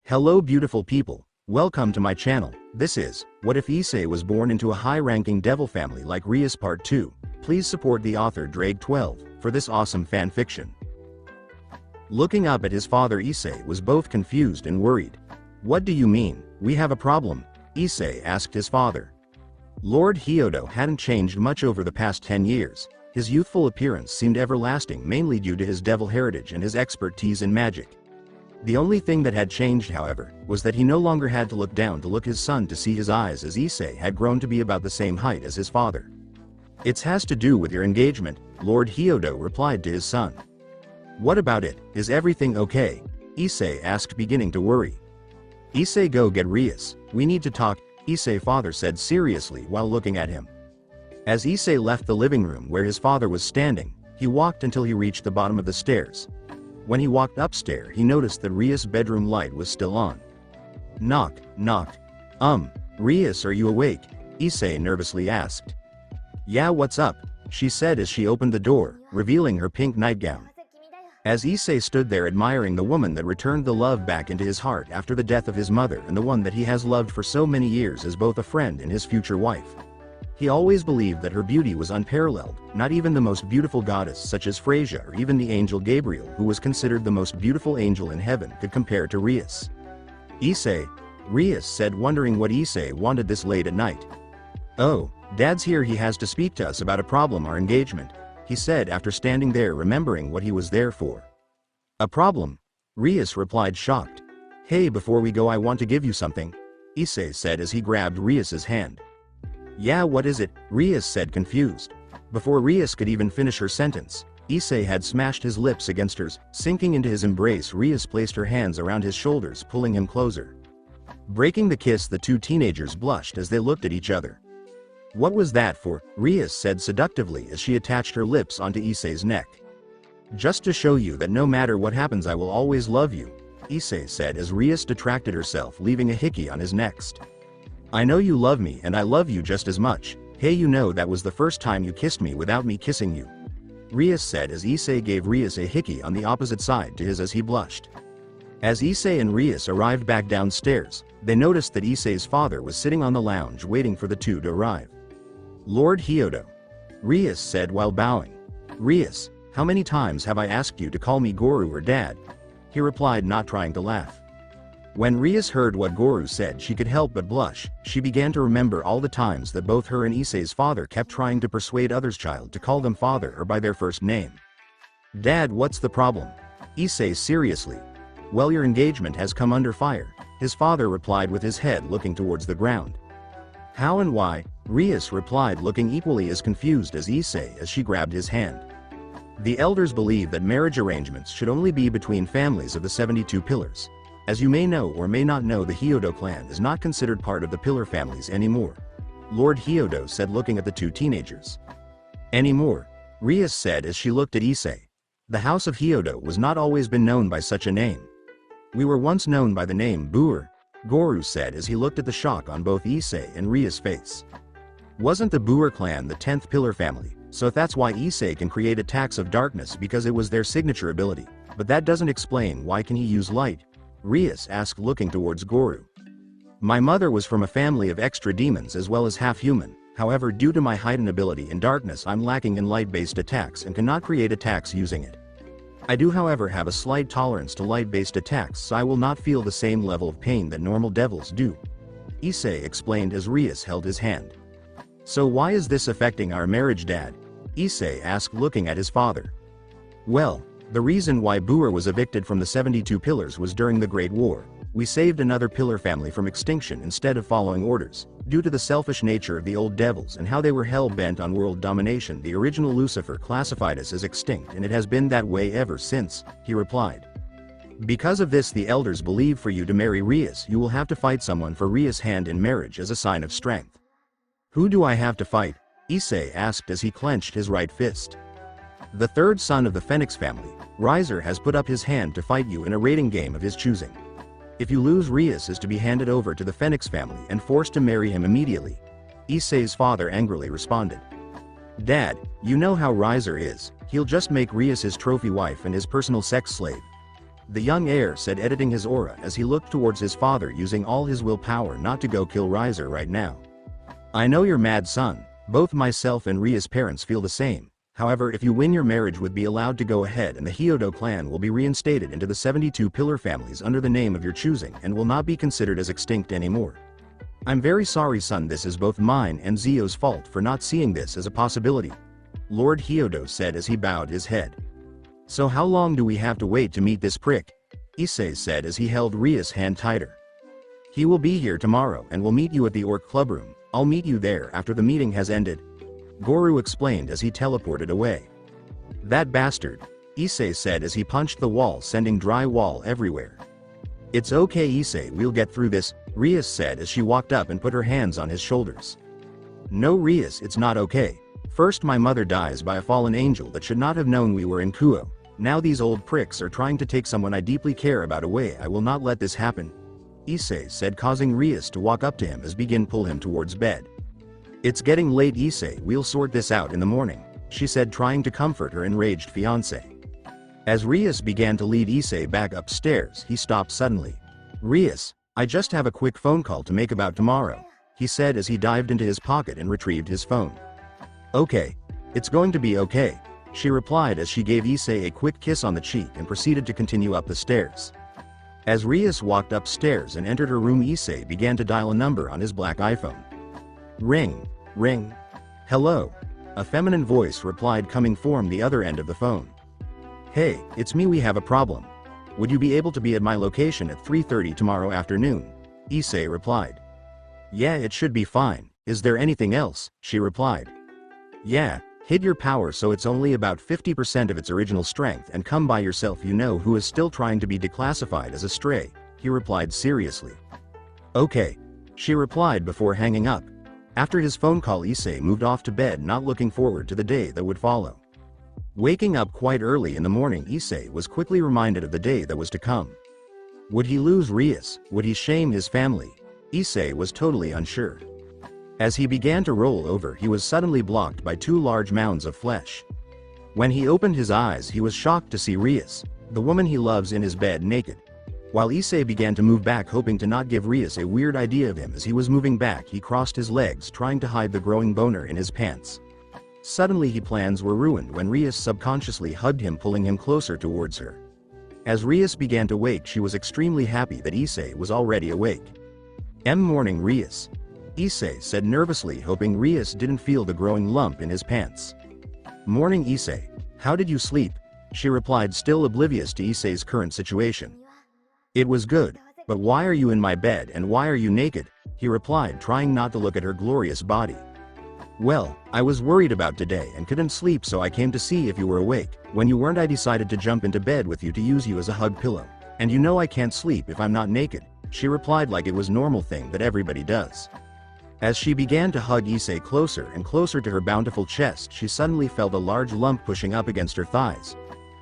Hello beautiful people, welcome to my channel. This is, what if Issei was born into a high-ranking devil family like Rias Part 2. Please support the author Drake12 for this awesome fan fiction. Looking up at his father Issei was both confused and worried. What do you mean, we have a problem? Issei asked his father. Lord Hyoudou hadn't changed much over the past 10 years. His youthful appearance seemed everlasting mainly due to his devil heritage and his expertise in magic. The only thing that had changed however, was that he no longer had to look down to look his son to see his eyes as Issei had grown to be about the same height as his father. It has to do with your engagement, Lord Hyoudou replied to his son. What about it, is everything okay? Issei asked beginning to worry. Issei go get Rias, we need to talk, Issei father said seriously while looking at him. As Issei left the living room where his father was standing, he walked until he reached the bottom of the stairs. When he walked upstairs he noticed that Rias' bedroom light was still on. Knock, knock. Rias, are you awake? Issei nervously asked. Yeah, what's up? She said as she opened the door, revealing her pink nightgown. As Issei stood there admiring the woman that returned the love back into his heart after the death of his mother and the one that he has loved for so many years as both a friend and his future wife. He always believed that her beauty was unparalleled, not even the most beautiful goddess such as Freyja or even the angel Gabriel who was considered the most beautiful angel in heaven could compare to Rias. Issei, Rias said wondering what Issei wanted this late at night. Oh, Dad's here, he has to speak to us about a problem, our engagement, he said after standing there remembering what he was there for. A problem? Rias replied shocked. Hey, before we go I want to give you something, Issei said as he grabbed Rias's hand. Yeah, what is it? Rias said confused. Before Rias could even finish her sentence, Issei had smashed his lips against hers, sinking into his embrace. Rias placed her hands around his shoulders pulling him closer. Breaking the kiss, the two teenagers blushed as they looked at each other. What was that for? Rias said seductively as she attached her lips onto Issei's neck. Just to show you that no matter what happens I will always love you, Issei said as Rias detracted herself leaving a hickey on his next. I know you love me and I love you just as much. Hey, you know that was the first time you kissed me without me kissing you, Rias said as Issei gave Rias a hickey on the opposite side to his as he blushed. As Issei and Rias arrived back downstairs, they noticed that Issei's father was sitting on the lounge waiting for the two to arrive. Lord Hyoudou, Rias said while bowing. Rias, how many times have I asked you to call me Guru or Dad? He replied, not trying to laugh. When Rias heard what Guru said she could help but blush. She began to remember all the times that both her and Issei's father kept trying to persuade others' child to call them father or by their first name. Dad, what's the problem? Issei seriously. Well, your engagement has come under fire, his father replied with his head looking towards the ground. How and why? Rias replied looking equally as confused as Issei as she grabbed his hand. The elders believe that marriage arrangements should only be between families of the 72 pillars. As you may know or may not know, the Hyoudou clan is not considered part of the pillar families anymore, Lord Hyoudou said looking at the two teenagers. Anymore? Rias said as she looked at Issei. The house of Hyoudou was not always been known by such a name. We were once known by the name Boer, Guru said as he looked at the shock on both Issei and Rias' face. Wasn't the Boer clan the 10th pillar family, so that's why Issei can create attacks of darkness because it was their signature ability, but that doesn't explain why can he use light? Rias asked looking towards Guru. My mother was from a family of extra demons as well as half-human, however due to my heightened ability in darkness I'm lacking in light-based attacks and cannot create attacks using it. I do however have a slight tolerance to light-based attacks so I will not feel the same level of pain that normal devils do, Issei explained as Rias held his hand. So why is this affecting our marriage, Dad? Issei asked looking at his father. Well, the reason why Boer was evicted from the 72 pillars was during the Great War. We saved another pillar family from extinction instead of following orders. Due to the selfish nature of the old devils and how they were hell-bent on world domination, the original Lucifer classified us as extinct and it has been that way ever since, he replied. Because of this the elders believe for you to marry Rias you will have to fight someone for Rias' hand in marriage as a sign of strength. Who do I have to fight? Issei asked as he clenched his right fist. The third son of the Phoenix family, Riser, has put up his hand to fight you in a rating game of his choosing. If you lose, Rias is to be handed over to the Phoenix family and forced to marry him immediately, Issei's father angrily responded. Dad, you know how Riser is, he'll just make Rias his trophy wife and his personal sex slave. The young heir said, editing his aura as he looked towards his father, using all his willpower not to go kill Rias right now. I know you're mad, son. Both myself and Rias' parents feel the same. However, if you win, your marriage would be allowed to go ahead and the Hyoudou clan will be reinstated into the 72 pillar families under the name of your choosing and will not be considered as extinct anymore. I'm very sorry, son. This is both mine and Zio's fault for not seeing this as a possibility. Lord Hyoudou said as he bowed his head. So how long do we have to wait to meet this prick? Issei said as he held Rias' hand tighter. He will be here tomorrow and will meet you at the Orc Club room. I'll meet you there after the meeting has ended. Goro explained as he teleported away. That bastard, Issei said as he punched the wall, sending drywall everywhere. It's okay, Issei, we'll get through this, Rias said as she walked up and put her hands on his shoulders. No, Rias, it's not okay. First, my mother dies by a fallen angel that should not have known we were in Kuo. Now these old pricks are trying to take someone I deeply care about away. I will not let this happen, Issei said, causing Rias to walk up to him as begin pull him towards bed. It's getting late, Issei, we'll sort this out in the morning, she said, trying to comfort her enraged fiancé. As Rias began to lead Issei back upstairs, he stopped suddenly. Rias, I just have a quick phone call to make about tomorrow, he said as he dived into his pocket and retrieved his phone. Okay. It's going to be okay, she replied as she gave Issei a quick kiss on the cheek and proceeded to continue up the stairs. As Rias walked upstairs and entered her room, Issei began to dial a number on his black iPhone. Ring, ring. Hello. A feminine voice replied, coming from the other end of the phone. Hey, it's me, we have a problem. Would you be able to be at my location at 3:30 tomorrow afternoon? Issei replied. Yeah, it should be fine. Is there anything else? She replied. Yeah, hid your power so it's only about 50% of its original strength and come by yourself. You know who is still trying to be declassified as a stray, he replied seriously. Okay, she replied before hanging up. After his phone call, Issei moved off to bed, not looking forward to the day that would follow. Waking up quite early in the morning, Issei was quickly reminded of the day that was to come. Would he lose Rias? Would he shame his family? Issei was totally unsure. As he began to roll over, he was suddenly blocked by two large mounds of flesh. When he opened his eyes, he was shocked to see Rias, the woman he loves, in his bed naked. While Issei began to move back, hoping to not give Rias a weird idea of him, as he was moving back, he crossed his legs, trying to hide the growing boner in his pants. Suddenly his plans were ruined when Rias subconsciously hugged him, pulling him closer towards her. As Rias began to wake, she was extremely happy that Issei was already awake. Morning, Rias, Issei said nervously, hoping Rias didn't feel the growing lump in his pants. Morning, Issei. How did you sleep? She replied, still oblivious to Issei's current situation. It was good, but why are you in my bed and why are you naked? He replied, trying not to look at her glorious body. Well, I was worried about today and couldn't sleep, so I came to see if you were awake. When you weren't, I decided to jump into bed with you to use you as a hug pillow. And you know I can't sleep if I'm not naked, she replied, like it was a normal thing that everybody does. As she began to hug Issei closer and closer to her bountiful chest, she suddenly felt a large lump pushing up against her thighs.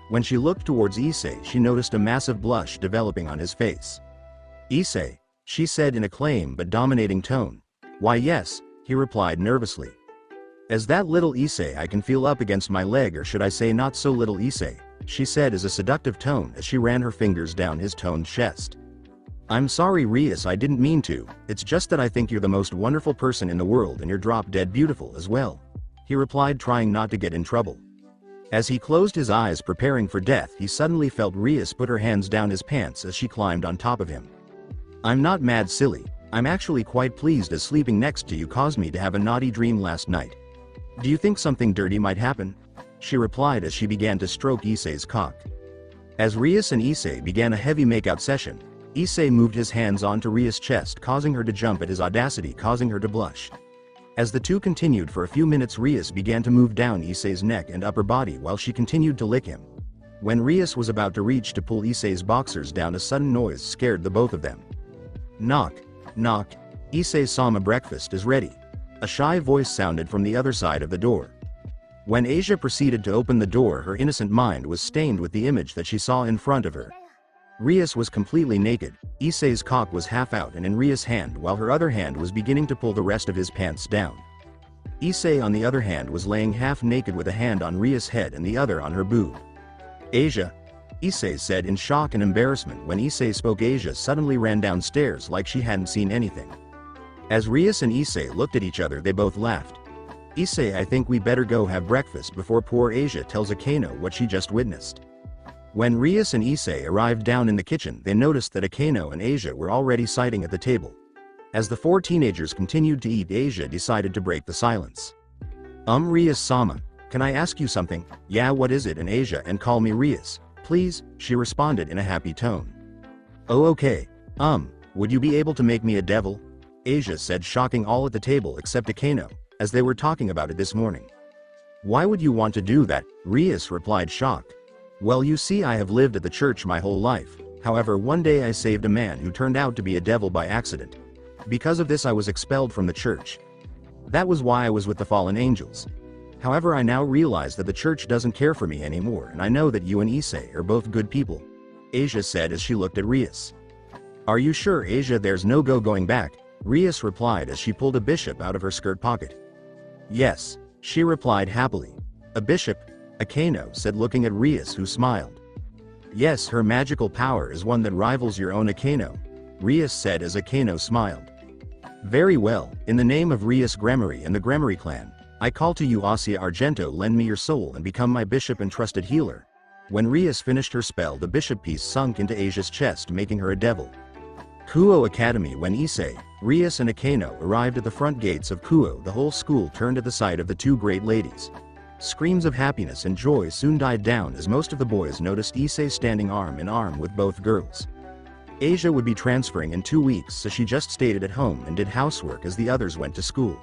When she looked towards Issei, she noticed a massive blush developing on his face. Issei, she said in a calm but dominating tone. Why yes, he replied nervously. As that little Issei I can feel up against my leg, or should I say not so little Issei, she said as a seductive tone as she ran her fingers down his toned chest. I'm sorry, Rias, I didn't mean to. It's just that I think you're the most wonderful person in the world and you're drop dead beautiful as well, he replied, trying not to get in trouble. As he closed his eyes preparing for death, he suddenly felt Rias put her hands down his pants as she climbed on top of him. I'm not mad, silly. I'm actually quite pleased, as sleeping next to you caused me to have a naughty dream last night. Do you think something dirty might happen? She replied as she began to stroke Issei's cock. As Rias and Issei began a heavy makeout session, Issei moved his hands onto Rias' chest, causing her to jump at his audacity, causing her to blush. As the two continued for a few minutes, Rias began to move down Issei's neck and upper body while she continued to lick him. When Rias was about to reach to pull Issei's boxers down, a sudden noise scared the both of them. Knock, knock. Issei sama breakfast is ready. A shy voice sounded from the other side of the door. When Asia proceeded to open the door, her innocent mind was stained with the image that she saw in front of her. Rias was completely naked. Issei's cock was half out and in Rias' hand, while her other hand was beginning to pull the rest of his pants down. Issei, on the other hand, was laying half naked with a hand on Rias' head and the other on her boob. Asia, Issei said in shock and embarrassment. When Issei spoke, Asia suddenly ran downstairs like she hadn't seen anything. As Rias and Issei looked at each other, they both laughed. Issei, I think we better go have breakfast before poor Asia tells Akeno what she just witnessed. When Rias and Issei arrived down in the kitchen, they noticed that Akeno and Asia were already sitting at the table. As the four teenagers continued to eat, Asia decided to break the silence. Rias-sama, can I ask you something? Yeah, what is it? And Asia, and call me Rias, please, she responded in a happy tone. Oh okay, would you be able to make me a devil? Asia said, shocking all at the table except Akeno, as they were talking about it this morning. Why would you want to do that? Rias replied, shocked. Well, you see, I have lived at the church my whole life. However, one day I saved a man who turned out to be a devil by accident. Because of this I was expelled from the church. That was why I was with the fallen angels. However, I now realize that the church doesn't care for me anymore, and I know that you and Issei are both good people, Asia said as she looked at Rias. Are you sure, Asia? There's no going back, Rias replied as she pulled a bishop out of her skirt pocket. Yes, she replied happily. A bishop? Akeno said, looking at Rias, who smiled. Yes, her magical power is one that rivals your own, Akeno, Rias said as Akeno smiled. Very well, in the name of Rias Gremory and the Gremory clan, I call to you, Asia Argento, lend me your soul and become my bishop and trusted healer. When Rias finished her spell, the bishop piece sunk into Asia's chest, making her a devil. Kuo Academy. When Issei, Rias and Akeno arrived at the front gates of Kuo, the whole school turned at the sight of the two great ladies. Screams of happiness and joy soon died down as most of the boys noticed Issei standing arm in arm with both girls. Asia would be transferring in 2 weeks, so she just stayed at home and did housework as the others went to school.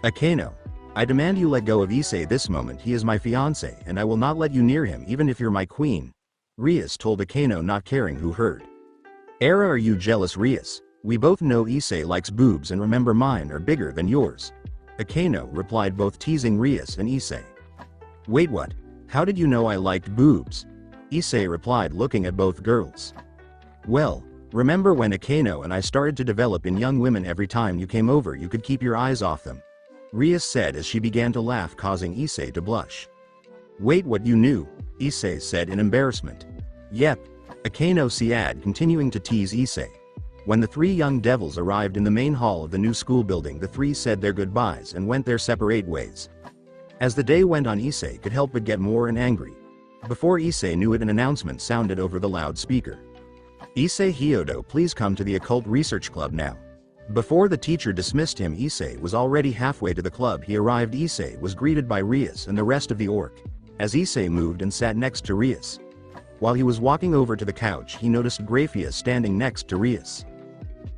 Akeno, I demand you let go of Issei this moment. He is my fiancé and I will not let you near him even if you're my queen, Rias told Akeno, not caring who heard. Era, are you jealous, Rias? We both know Issei likes boobs, and remember, mine are bigger than yours, Akeno replied, both teasing Rias and Issei. Wait, what? How did you know I liked boobs? Issei replied, looking at both girls. Well, remember when Akeno and I started to develop in young women? Every time you came over you could keep your eyes off them, Rias said as she began to laugh, causing Issei to blush. Wait, what, you knew? Issei said in embarrassment. Yep, Akeno said, continuing to tease Issei. When the three young devils arrived in the main hall of the new school building, the three said their goodbyes and went their separate ways. As the day went on, Issei could help but get more and angry. Before Issei knew it, an announcement sounded over the loudspeaker. Issei Hyoudou, please come to the Occult Research Club now. Before the teacher dismissed him, Issei was already halfway to the club. He arrived. Issei was greeted by Rias and the rest of the orc, as Issei moved and sat next to Rias. While he was walking over to the couch, he noticed Grafia standing next to Rias.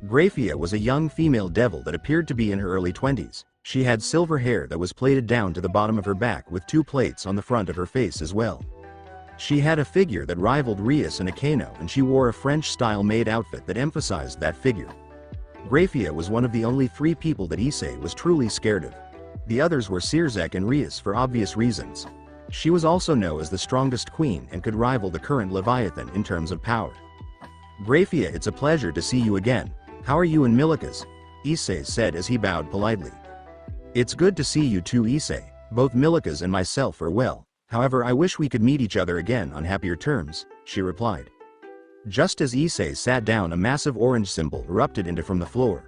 Grafia was a young female devil that appeared to be in her early 20s. She had silver hair that was plaited down to the bottom of her back with 2 plaits on the front of her face as well. She had a figure that rivaled Rias and Akeno, and she wore a French-style maid outfit that emphasized that figure. Grafia was one of the only 3 people that Issei was truly scared of. The others were Sirzek and Rias for obvious reasons. She was also known as the strongest queen and could rival the current Leviathan in terms of power. Grafia, it's a pleasure to see you again. How are you and Milikas? Issei said as he bowed politely. It's good to see you too, Issei. Both Milikas and myself are well. However, I wish we could meet each other again on happier terms, she replied. Just as Issei sat down, a massive orange symbol erupted into from the floor.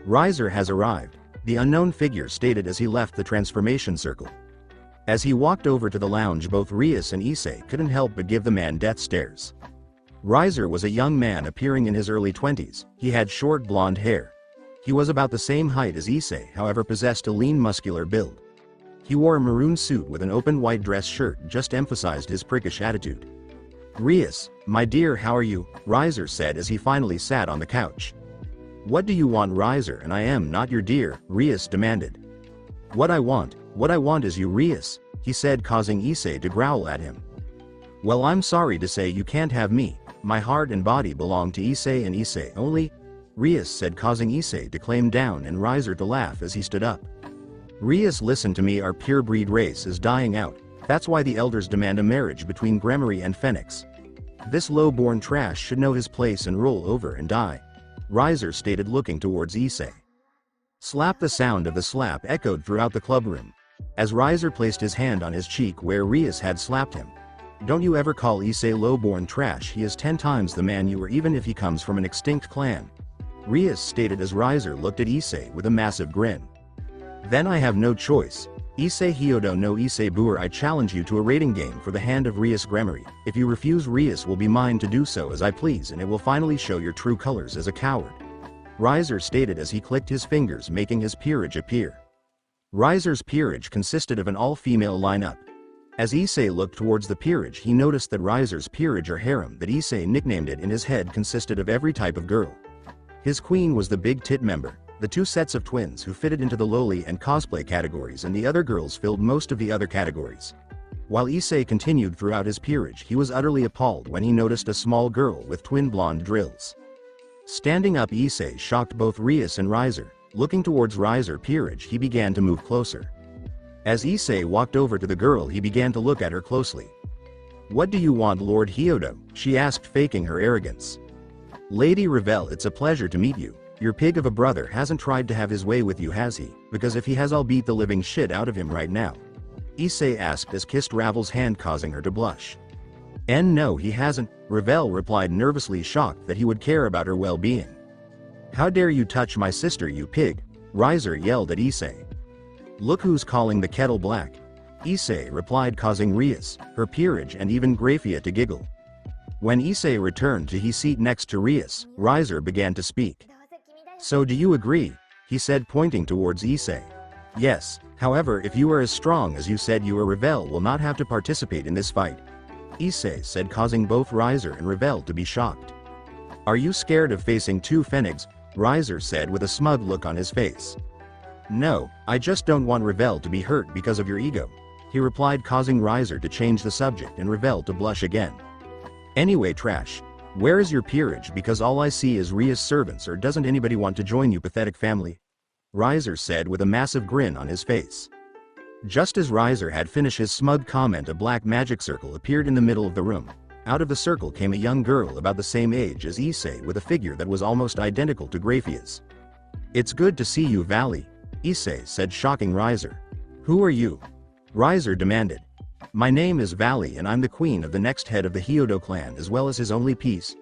Riser has arrived, the unknown figure stated as he left the transformation circle. As he walked over to the lounge, both Rias and Issei couldn't help but give the man death stares. Riser was a young man appearing in his early 20s. He had short blonde hair. He was about the same height as Issei, however possessed a lean muscular build. He wore a maroon suit with an open white dress shirt, just emphasized his prickish attitude. Rias, my dear, how are you? Riser said as he finally sat on the couch. What do you want, Riser? And I am not your dear, Rias demanded. What I want is you, Rias, he said, causing Issei to growl at him. Well, I'm sorry to say you can't have me. My heart and body belong to Issei and Issei only, Rias said, causing Issei to climb down and Riser to laugh as he stood up. Rias, listen to me, our pure breed race is dying out. That's why the elders demand a marriage between Gremory and Phoenix. This low-born trash should know his place and roll over and die, Riser stated, looking towards Issei. Slap. The sound of the slap echoed throughout the club room, as Riser placed his hand on his cheek where Rias had slapped him. Don't you ever call Issei lowborn trash, he is 10 times the man you are even if he comes from an extinct clan. Rias stated as Riser looked at Issei with a massive grin. Then I have no choice. Issei Hyoudou no Issei Buer, I challenge you to a rating game for the hand of Rias Gremory. If you refuse, Rias will be mine to do so as I please, and it will finally show your true colors as a coward. Riser stated as he clicked his fingers, making his peerage appear. Riser's peerage consisted of an all-female lineup. As Issei looked towards the peerage, he noticed that Riser's peerage, or harem that Issei nicknamed it in his head, consisted of every type of girl. His queen was the big tit member, the 2 sets of twins who fitted into the lowly and cosplay categories, and the other girls filled most of the other categories. While Issei continued throughout his peerage, he was utterly appalled when he noticed a small girl with twin blonde drills. Standing up, Issei shocked both Rias and Riser. Looking towards Riser peerage, he began to move closer. As Issei walked over to the girl, he began to look at her closely. "What do you want, Lord Hyoudou?" she asked, faking her arrogance. "Lady Revel, it's a pleasure to meet you. Your pig of a brother hasn't tried to have his way with you, has he? Because if he has, I'll beat the living shit out of him right now." Issei asked as kissed Ravel's hand, causing her to blush. No, he hasn't," Revel replied, nervously, shocked that he would care about her well-being. "How dare you touch my sister, you pig?" Riser yelled at Issei. "Look who's calling the kettle black," Issei replied, causing Rias, her peerage, and even Grafia to giggle. When Issei returned to his seat next to Rias, Riser began to speak. "So do you agree?" he said, pointing towards Issei. "Yes, however, if you are as strong as you said you are, Revel will not have to participate in this fight," Issei said, causing both Riser and Revel to be shocked. "Are you scared of facing 2 Phoenix?" Riser said with a smug look on his face. "No, I just don't want Revel to be hurt because of your ego," he replied, causing Riser to change the subject and Revel to blush again. "Anyway, trash, where is your peerage, because all I see is Rias servants, or doesn't anybody want to join you, pathetic family?" Riser said with a massive grin on his face. Just as Riser had finished his smug comment, a black magic circle appeared in the middle of the room. Out of the circle came a young girl about the same age as Issei with a figure that was almost identical to Grafia's. "It's good to see you, Vali," Issei said, shocking Riser. "Who are you?" Riser demanded. "My name is Vali and I'm the queen of the next head of the Hyoudou clan as well as his only piece,"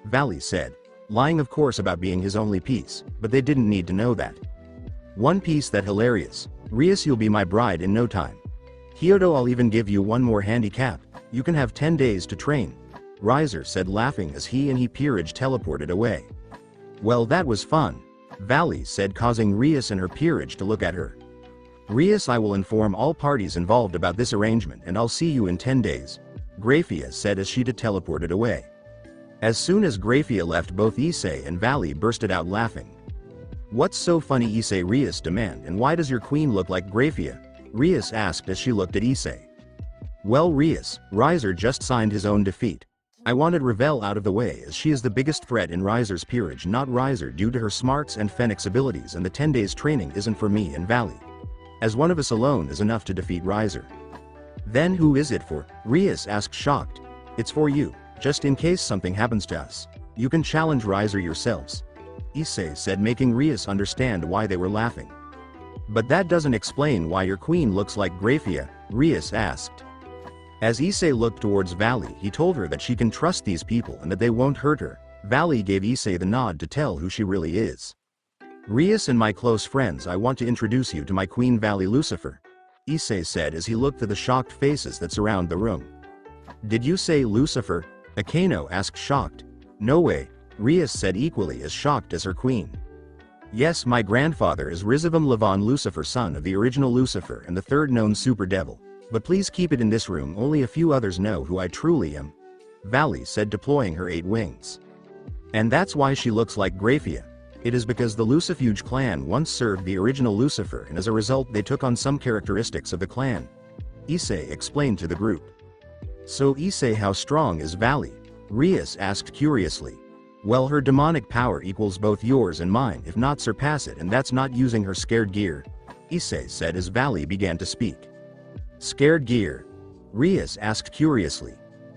Vali said, lying of course about being his only piece, but they didn't need to know that. "One piece? That hilarious. Rias, you'll be my bride in no time. Hyoudou, I'll even give you one more handicap. You can have 10 days to train," Riser said, laughing as he and he peerage teleported away. "Well, that was fun," Vali said, causing Rias and her peerage to look at her. "Rias, I will inform all parties involved about this arrangement and I'll see you in 10 days, Grafia said as she teleported away. As soon as Grafia left, both Issei and Vali bursted out laughing. "What's so funny, Issei?" Rias demanded, "and why does your queen look like Grafia?" Rias asked as she looked at Issei. "Well, Rias, Riser just signed his own defeat. I wanted Revel out of the way as she is the biggest threat in Riser's peerage, not Riser, due to her smarts and Phoenix abilities, and the 10 days training isn't for me and Vali, as one of us alone is enough to defeat Riser." "Then who is it for?" Rias asked, shocked. "It's for you, just in case something happens to us. You can challenge Riser yourselves," Issei said, making Rias understand why they were laughing. "But that doesn't explain why your queen looks like Grafia," Rias asked. As Issei looked towards Vali, he told her that she can trust these people and that they won't hurt her. Vali gave Issei the nod to tell who she really is. "Rias and my close friends, I want to introduce you to my queen, Vali Lucifer," Issei said as he looked at the shocked faces that surround the room. "Did you say Lucifer?" Akeno asked, shocked. "No way," Rias said, equally as shocked as her queen. "Yes, my grandfather is Rizavam Levon Lucifer, son of the original Lucifer and the third known super devil. But please keep it in this room, only a few others know who I truly am," Vali said, deploying her 8 wings. "And that's why she looks like Grafia. It is because the Lucifuge clan once served the original Lucifer, and as a result they took on some characteristics of the clan," Issei explained to the group. "So Issei, how strong is Vali?" Rias asked curiously. "Well, her demonic power equals both yours and mine, if not surpass it, and that's not using her scared gear," Issei said as Vali began to speak. "Scared gear?" Rias asked curiously.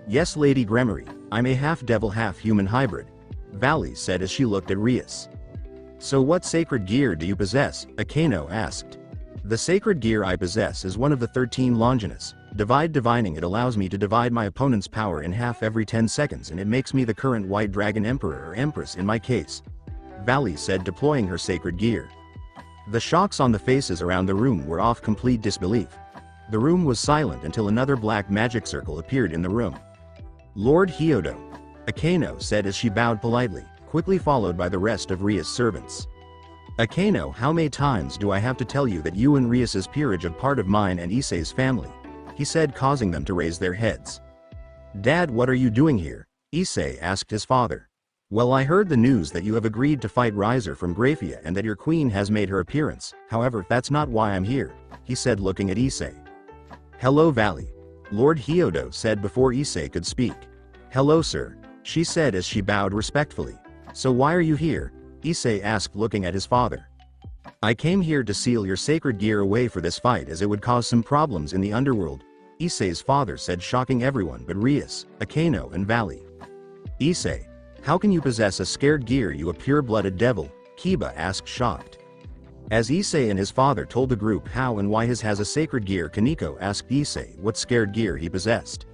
"Yes, Lady Gremory, I'm a half-devil half-human hybrid," Vali said as she looked at Rias. "So what sacred gear do you possess?" Akeno asked. "The sacred gear I possess is one of the 13 Longinus," Divining it allows me to divide my opponent's power in half every 10 seconds, and it makes me the current White Dragon Emperor or Empress in my case. Vali said, deploying her sacred gear. The shocks on the faces around the room were off complete disbelief. The room was silent until another black magic circle appeared in the room. Lord Hyoudou, Akeno said as she bowed politely, quickly followed by the rest of Rias' servants. Akeno, how many times do I have to tell you that you and Rias' peerage are part of mine and Issei's family? He said, causing them to raise their heads. Dad, what are you doing here? Issei asked his father. Well, I heard the news that you have agreed to fight Riser from Graphia and that your queen has made her appearance. However, that's not why I'm here, he said, looking at Issei. Hello, Vali, Lord Hyoudou said before Issei could speak. Hello, sir, she said as she bowed respectfully. So why are you here? Issei asked, looking at his father. I came here to seal your sacred gear away for this fight, as it would cause some problems in the underworld, Issei's father said, shocking everyone but Rias, Akeno and Vali. Issei, how can you possess a scared gear, you a pure-blooded devil? Kiba asked, shocked. As Issei and his father told the group how and why his has a sacred gear, Kaneko asked Issei what scared gear he possessed.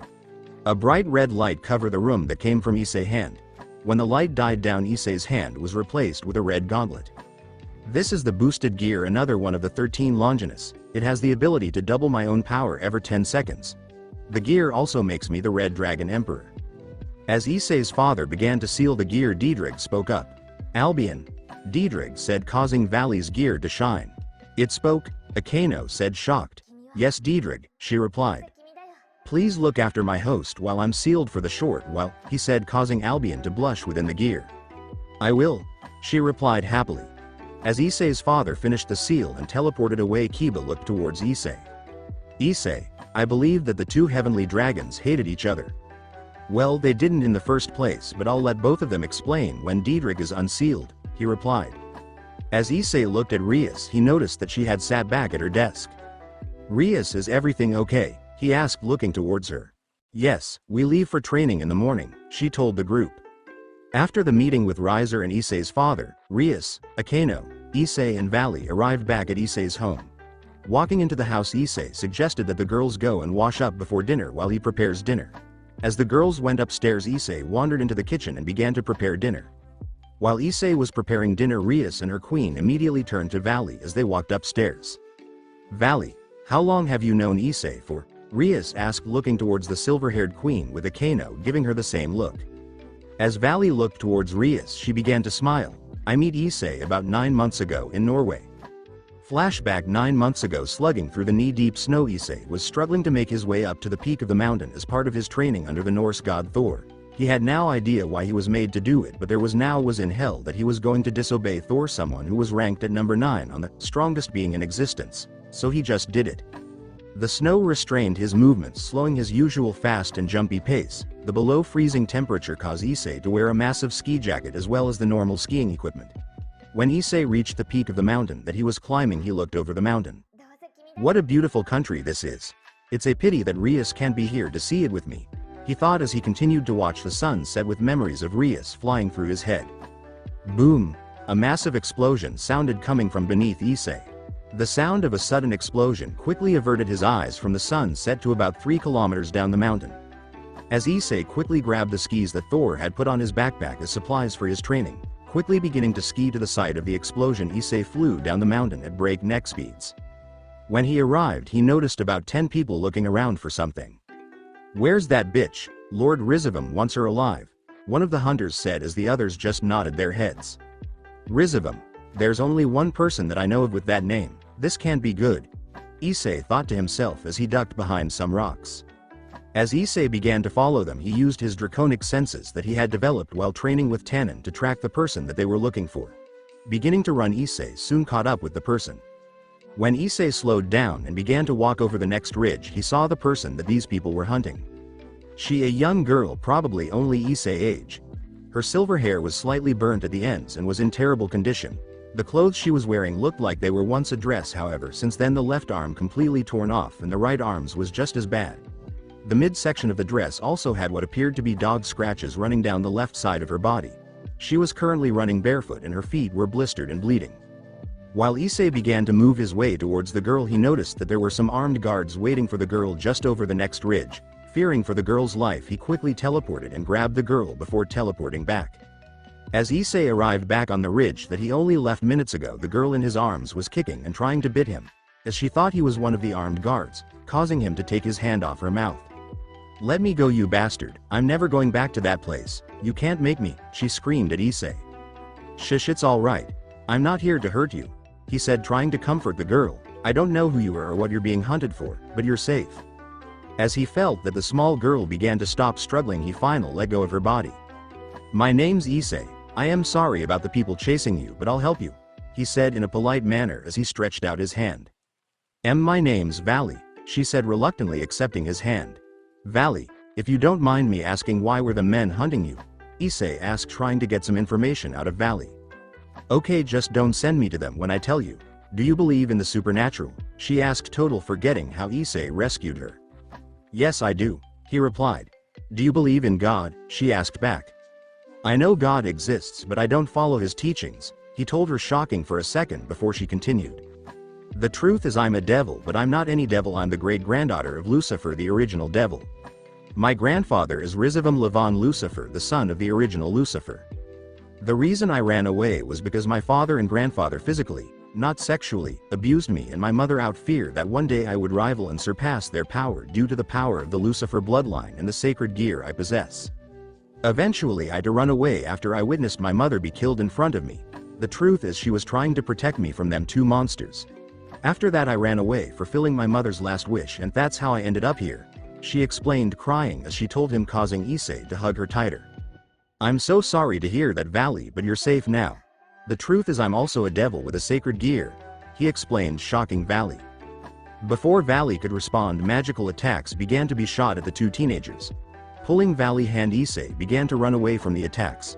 A bright red light covered the room that came from Issei's hand. When the light died down, Issei's hand was replaced with a red gauntlet. This is the boosted gear, another one of the 13 Longinus. It has the ability to double my own power every 10 seconds. The gear also makes me the Red Dragon Emperor. As Issei's father began to seal the gear, Diedrich spoke up. Albion, Diedrich said, causing Vali's gear to shine. It spoke, Akeno said, shocked. Yes, Diedrich, she replied. Please look after my host while I'm sealed for the short while, he said, causing Albion to blush within the gear. I will, she replied happily. As Issei's father finished the seal and teleported away, Kiba looked towards Issei. Issei, I believe that the two heavenly dragons hated each other. Well, they didn't in the first place, but I'll let both of them explain when Diedrich is unsealed, he replied. As Issei looked at Rias, he noticed that she had sat back at her desk. Rias, is everything okay? He asked, looking towards her. Yes, we leave for training in the morning, she told the group. After the meeting with Riser and Issei's father, Rias, Akeno, Issei and Vali arrived back at Issei's home. Walking into the house, Issei suggested that the girls go and wash up before dinner while he prepares dinner. As the girls went upstairs, Issei wandered into the kitchen and began to prepare dinner. While Issei was preparing dinner, Rias and her queen immediately turned to Vali as they walked upstairs. Vali, how long have you known Issei for? Rias asked, looking towards the silver-haired queen, with Akeno giving her the same look. As Vali looked towards Rias, she began to smile. I met Issei about 9 months ago in Norway. Flashback: 9 months ago, slugging through the knee-deep snow, Issei was struggling to make his way up to the peak of the mountain as part of his training under the Norse god Thor. He had no idea why he was made to do it, but there was in hell that he was going to disobey Thor, someone who was ranked at number 9 on the strongest being in existence. So he just did it. The snow restrained his movements, slowing his usual fast and jumpy pace. The below freezing temperature caused Issei to wear a massive ski jacket as well as the normal skiing equipment. When Issei reached the peak of the mountain that he was climbing, he looked over the mountain. What a beautiful country this is. It's a pity that Rias can't be here to see it with me, he thought as he continued to watch the sun set, with memories of Rias flying through his head. Boom! A massive explosion sounded coming from beneath Issei. The sound of a sudden explosion quickly averted his eyes from the sun set to about 3 kilometers down the mountain. As Issei quickly grabbed the skis that Thor had put on his backpack as supplies for his training, quickly beginning to ski to the site of the explosion, Issei flew down the mountain at breakneck speeds. When he arrived, he noticed about 10 people looking around for something. Where's that bitch? Lord Rizavam wants her alive, one of the hunters said as the others just nodded their heads. Rizavam, there's only one person that I know of with that name. This can't be good, Issei thought to himself as he ducked behind some rocks. As Issei began to follow them, he used his draconic senses that he had developed while training with Tannen to track the person that they were looking for. Beginning to run, Issei soon caught up with the person. When Issei slowed down and began to walk over the next ridge, he saw the person that these people were hunting. She, a young girl, probably only Issei's age. Her silver hair was slightly burnt at the ends and was in terrible condition. The clothes she was wearing looked like they were once a dress, however since then the left arm completely torn off and the right arm's was just as bad. The midsection of the dress also had what appeared to be dog scratches running down the left side of her body. She was currently running barefoot and her feet were blistered and bleeding. While Issei began to move his way towards the girl, he noticed that there were some armed guards waiting for the girl just over the next ridge. Fearing for the girl's life, he quickly teleported and grabbed the girl before teleporting back. As Issei arrived back on the ridge that he only left minutes ago, the girl in his arms was kicking and trying to bite him, as she thought he was one of the armed guards, causing him to take his hand off her mouth. "Let me go, you bastard, I'm never going back to that place, you can't make me," she screamed at Issei. "Shush, it's alright. I'm not here to hurt you," he said, trying to comfort the girl. "I don't know who you are or what you're being hunted for, but you're safe." As he felt that the small girl began to stop struggling, he finally let go of her body. "My name's Issei. I am sorry about the people chasing you, but I'll help you," he said in a polite manner as he stretched out his hand. "My name's Vali," she said, reluctantly accepting his hand. "Vali, if you don't mind me asking, why were the men hunting you?" Issei asked, trying to get some information out of Vali. "Okay, just don't send me to them when I tell you. Do you believe in the supernatural?" she asked, total forgetting how Issei rescued her. "Yes, I do," he replied. "Do you believe in God?" she asked back. "I know God exists, but I don't follow his teachings," he told her, shocking for a second before she continued. "The truth is, I'm a devil, but I'm not any devil. I'm the great-granddaughter of Lucifer, the original devil. My grandfather is Rizavam Lavan Lucifer, the son of the original Lucifer. The reason I ran away was because my father and grandfather physically, not sexually, abused me and my mother out fear that one day I would rival and surpass their power due to the power of the Lucifer bloodline and the sacred gear I possess. Eventually I had to run away after I witnessed my mother be killed in front of me. The truth is, she was trying to protect me from them two monsters. After that I ran away, fulfilling my mother's last wish, and that's how I ended up here," she explained, crying as she told him, causing Issei to hug her tighter. "I'm so sorry to hear that, Vali, but you're safe now. The truth is, I'm also a devil with a sacred gear," he explained, shocking Vali. Before Vali could respond, magical attacks began to be shot at the two teenagers. Pulling Vali's hand, Issei began to run away from the attacks.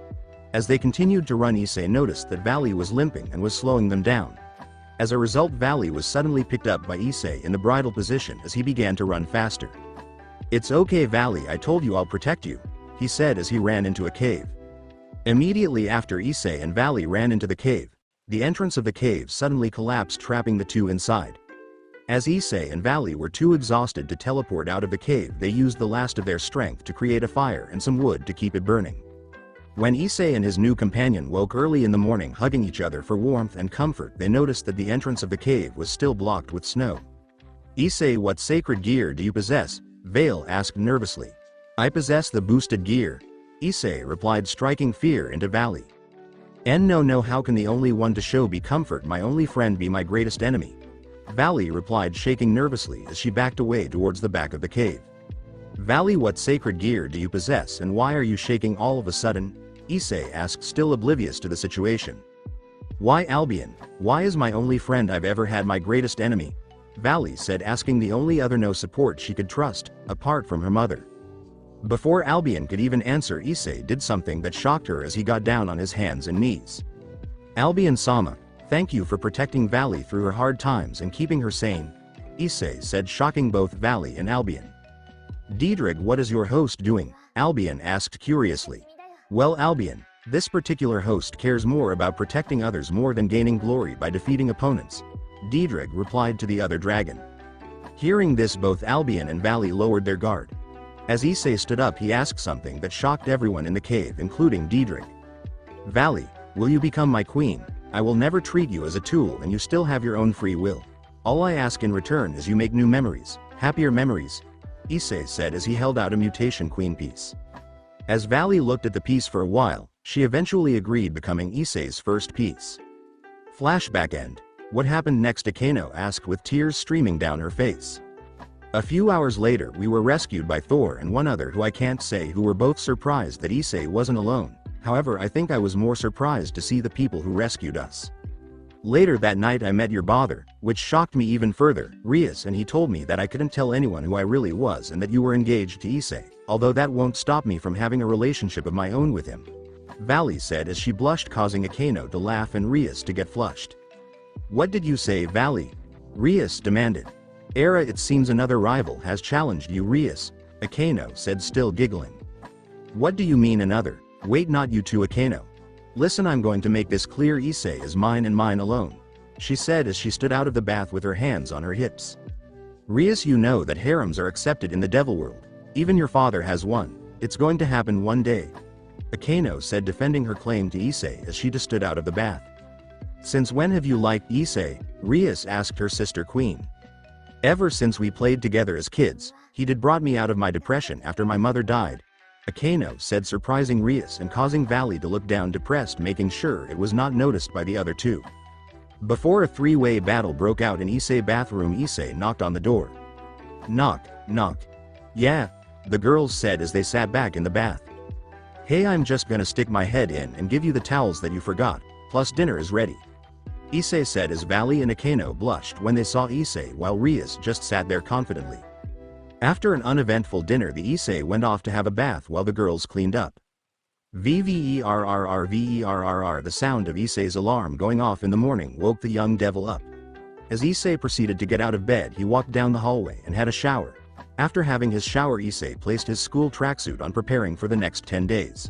As they continued to run, Issei noticed that Vali was limping and was slowing them down. As a result, Vali was suddenly picked up by Issei in the bridle position as he began to run faster. "It's okay, Vali, I told you I'll protect you," he said as he ran into a cave. Immediately after Issei and Vali ran into the cave, the entrance of the cave suddenly collapsed, trapping the two inside. As Issei and Vali were too exhausted to teleport out of the cave, they used the last of their strength to create a fire and some wood to keep it burning. When Issei and his new companion woke early in the morning, hugging each other for warmth and comfort, they noticed that the entrance of the cave was still blocked with snow. "Issei, what sacred gear do you possess?" Vale asked nervously. "I possess the boosted gear," Issei replied, striking fear into Vali. No, how can the only one to show be comfort my only friend be my greatest enemy?" Vali replied, shaking nervously as she backed away towards the back of the cave. "Vali, what sacred gear do you possess, and why are you shaking all of a sudden?" Issei asked, still oblivious to the situation. "Why, Albion, why is my only friend I've ever had my greatest enemy?" Vali said, asking the only other no support she could trust, apart from her mother. Before Albion could even answer, Issei did something that shocked her as he got down on his hands and knees. "Albion-sama, thank you for protecting Vali through her hard times and keeping her sane," Issei said, shocking both Vali and Albion. "Diedrich, what is your host doing?" Albion asked curiously. "Well, Albion, this particular host cares more about protecting others more than gaining glory by defeating opponents," Diedrich replied to the other dragon. Hearing this, both Albion and Vali lowered their guard. As Issei stood up, he asked something that shocked everyone in the cave, including Diedrich. "Vali, will you become my queen? I will never treat you as a tool, and you still have your own free will. All I ask in return is you make new memories, happier memories," Issei said as he held out a mutation queen piece. As Vali looked at the piece for a while, she eventually agreed, becoming Issei's first piece. Flashback end. What happened next? Akeno asked with tears streaming down her face. "A few hours later, we were rescued by Thor and one other who I can't say, who were both surprised that Issei wasn't alone. However, I think I was more surprised to see the people who rescued us. Later that night I met your father, which shocked me even further, Rias, and he told me that I couldn't tell anyone who I really was and that you were engaged to Issei, although that won't stop me from having a relationship of my own with him," Vali said as she blushed, causing Akeno to laugh and Rias to get flushed. "What did you say, Vali?" Rias demanded. "Era, it seems another rival has challenged you, Rias," Akeno said, still giggling. "What do you mean another? Wait, not you two, Akeno. Listen, I'm going to make this clear. Issei is mine and mine alone. she said as she stood out of the bath with her hands on her hips. Rias, you know that harems are accepted in the devil world. Even your father has one. It's going to happen one day. Akeno said, defending her claim to Issei as she just stood out of the bath. Since when have you liked Issei? Rias asked her sister Queen. Ever since we played together as kids, he did brought me out of my depression after my mother died. Akeno said, surprising Rias and causing Vali to look down depressed, making sure it was not noticed by the other two. Before a three-way battle broke out in Issei bathroom, Issei knocked on the door. Knock, knock. Yeah, the girls said as they sat back in the bath. Hey, I'm just gonna stick my head in and give you the towels that you forgot, plus dinner is ready. Issei said as Vali and Akeno blushed when they saw Issei while Rias just sat there confidently. After an uneventful dinner, the Issei went off to have a bath while the girls cleaned up. VVERRRVERRR, the sound of Issei's alarm going off in the morning woke the young devil up. As Issei proceeded to get out of bed, he walked down the hallway and had a shower. After having his shower, Issei placed his school tracksuit on, preparing for the next 10 days.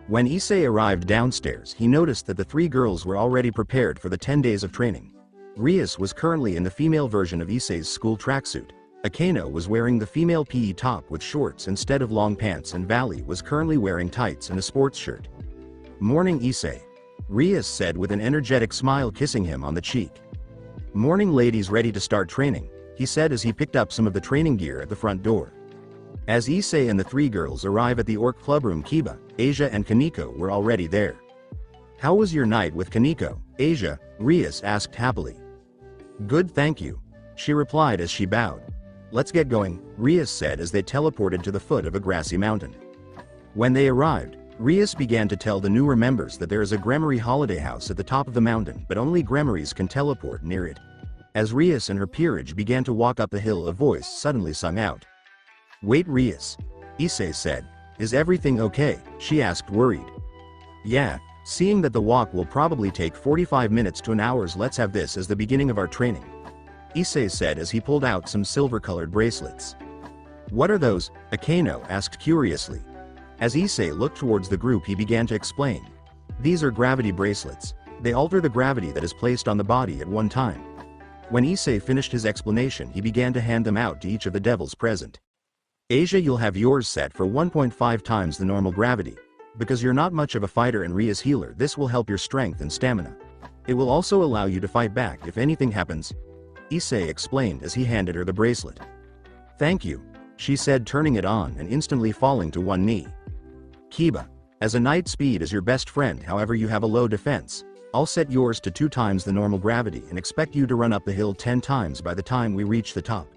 When Issei arrived downstairs, he noticed that the three girls were already prepared for the 10 days of training. Rias was currently in the female version of Issei's school tracksuit. Akeno was wearing the female PE top with shorts instead of long pants, and Vali was currently wearing tights and a sports shirt. Morning, Issei. Rias said with an energetic smile, kissing him on the cheek. Morning, ladies, ready to start training, he said as he picked up some of the training gear at the front door. As Issei and the three girls arrive at the Orc Clubroom, Kiba, Asia and Kaneko were already there. How was your night with Kaneko, Asia? Rias asked happily. Good, thank you, she replied as she bowed. Let's get going, Rias said as they teleported to the foot of a grassy mountain. When they arrived, Rias began to tell the newer members that there is a Gremory holiday house at the top of the mountain, but only Gremories can teleport near it. As Rias and her peerage began to walk up the hill, a voice suddenly sung out. Wait, Rias, Issei said. Is everything okay? She asked, worried. Yeah, seeing that the walk will probably take 45 minutes to an hour, let's have this as the beginning of our training, Issei said as he pulled out some silver-colored bracelets. What are those? Akeno asked curiously. As Issei looked towards the group, he began to explain. These are gravity bracelets. They alter the gravity that is placed on the body at one time. When Issei finished his explanation, he began to hand them out to each of the devils present. Asia, you'll have yours set for 1.5 times the normal gravity. Because you're not much of a fighter and Rias healer, this will help your strength and stamina. It will also allow you to fight back if anything happens, Issei explained as he handed her the bracelet. Thank you, she said, turning it on and instantly falling to one knee. Kiba, as a knight, speed is your best friend, however you have a low defense. I'll set yours to 2 times the normal gravity and expect you to run up the hill 10 times by the time we reach the top.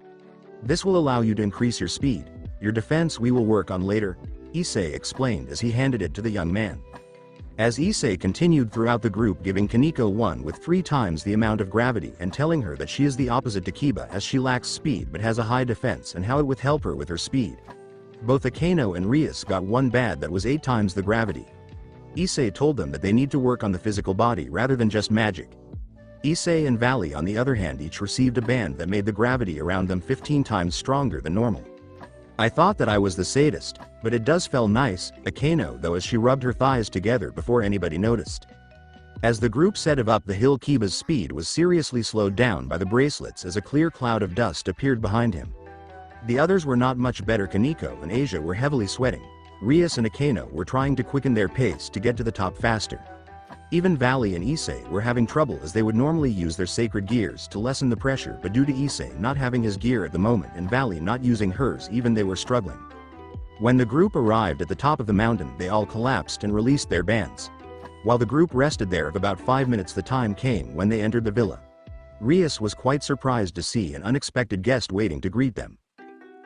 This will allow you to increase your speed. Your defense we will work on later, Issei explained as he handed it to the young man. As Issei continued throughout the group, giving Kaneko one with 3 times the amount of gravity and telling her that she is the opposite to Kiba, as she lacks speed but has a high defense, and how it would help her with her speed. Both Akeno and Rias got one bad that was 8 times the gravity. Issei told them that they need to work on the physical body rather than just magic. Issei and Vali, on the other hand, each received a band that made the gravity around them 15 times stronger than normal. I thought that I was the sadist, but it does feel nice, Akeno though, as she rubbed her thighs together before anybody noticed. As the group set up the hill, Kiba's speed was seriously slowed down by the bracelets as a clear cloud of dust appeared behind him. The others were not much better. Kaneko and Asia were heavily sweating. Rias and Akeno were trying to quicken their pace to get to the top faster. Even Vali and Issei were having trouble, as they would normally use their sacred gears to lessen the pressure, but due to Issei not having his gear at the moment and Vali not using hers, even they were struggling. When the group arrived at the top of the mountain, they all collapsed and released their bands. While the group rested there of about 5 minutes, the time came when they entered the villa. Rias was quite surprised to see an unexpected guest waiting to greet them.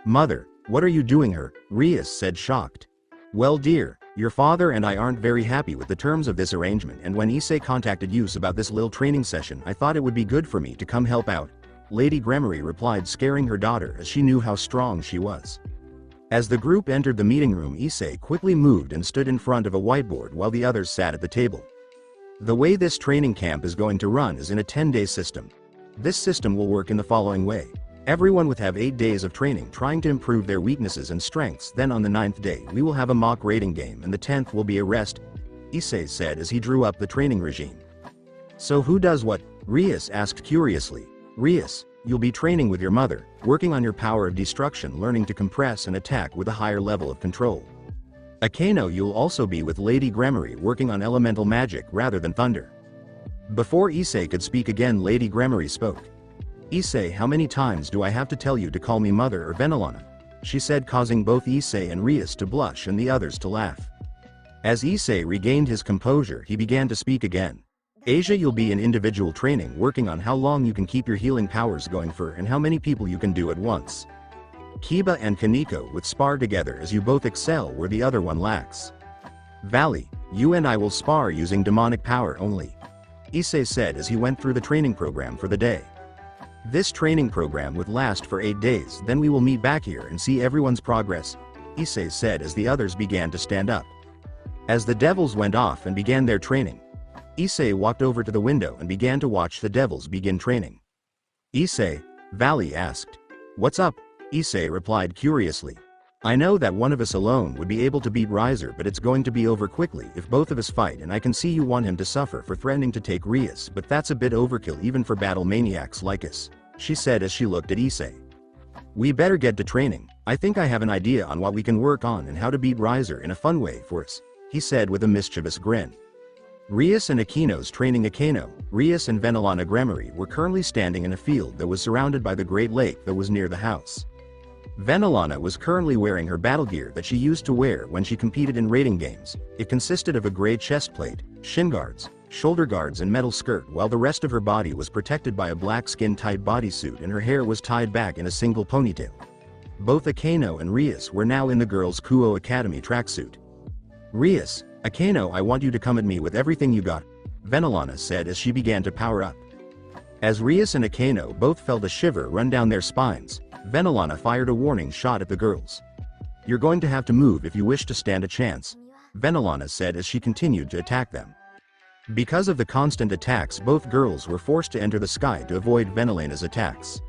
Mother, what are you doing here? Rias said, shocked. Well, dear, your father and I aren't very happy with the terms of this arrangement, and when Issei contacted you about this little training session, I thought it would be good for me to come help out, Lady Gremory replied, scaring her daughter as she knew how strong she was. As the group entered the meeting room, Issei quickly moved and stood in front of a whiteboard while the others sat at the table. The way this training camp is going to run is in a 10-day system. This system will work in the following way. Everyone would have 8 days of training trying to improve their weaknesses and strengths. Then on the 9th day we will have a mock rating game, and the 10th will be a rest, Issei said as he drew up the training regime. So who does what? Rias asked curiously. Rias, you'll be training with your mother, working on your power of destruction, learning to compress and attack with a higher level of control. Akeno, you'll also be with Lady Gremory, working on elemental magic rather than thunder. Before Issei could speak again, Lady Gremory spoke. Issei, how many times do I have to tell you to call me mother or Venelana? She said, causing both Issei and Rias to blush and the others to laugh. As Issei regained his composure, he began to speak again. Asia, you'll be in individual training, working on how long you can keep your healing powers going for and how many people you can do at once. Kiba and Kaneko would spar together as you both excel where the other one lacks. Vali, you and I will spar using demonic power only. Issei said as he went through the training program for the day. This training program would last for 8 days, then we will meet back here and see everyone's progress, Issei said as the others began to stand up. As the devils went off and began their training, Issei walked over to the window and began to watch the devils begin training. Issei, Vali asked. What's up? Issei replied curiously. I know that one of us alone would be able to beat Riser, but it's going to be over quickly if both of us fight, and I can see you want him to suffer for threatening to take Rias, but that's a bit overkill even for battle maniacs like us, she said as she looked at Issei. We better get to training. I think I have an idea on what we can work on and how to beat Riser in a fun way for us, he said with a mischievous grin. Rias and Akeno's training. Akeno, Rias and Venelana Gremory were currently standing in a field that was surrounded by the great lake that was near the house. Venelana was currently wearing her battle gear that she used to wear when she competed in raiding games. It consisted of a gray chest plate, shin guards, shoulder guards and metal skirt, while the rest of her body was protected by a black skin-tight bodysuit and her hair was tied back in a single ponytail. Both Akeno and Rias were now in the girls' Kuo Academy tracksuit. Rias, Akeno, I want you to come at me with everything you got, Venelana said as she began to power up. As Rias and Akeno both felt a shiver run down their spines, Venelana fired a warning shot at the girls. You're going to have to move if you wish to stand a chance, Venelana said as she continued to attack them. Because of the constant attacks, both girls were forced to enter the sky to avoid Venelana's attacks.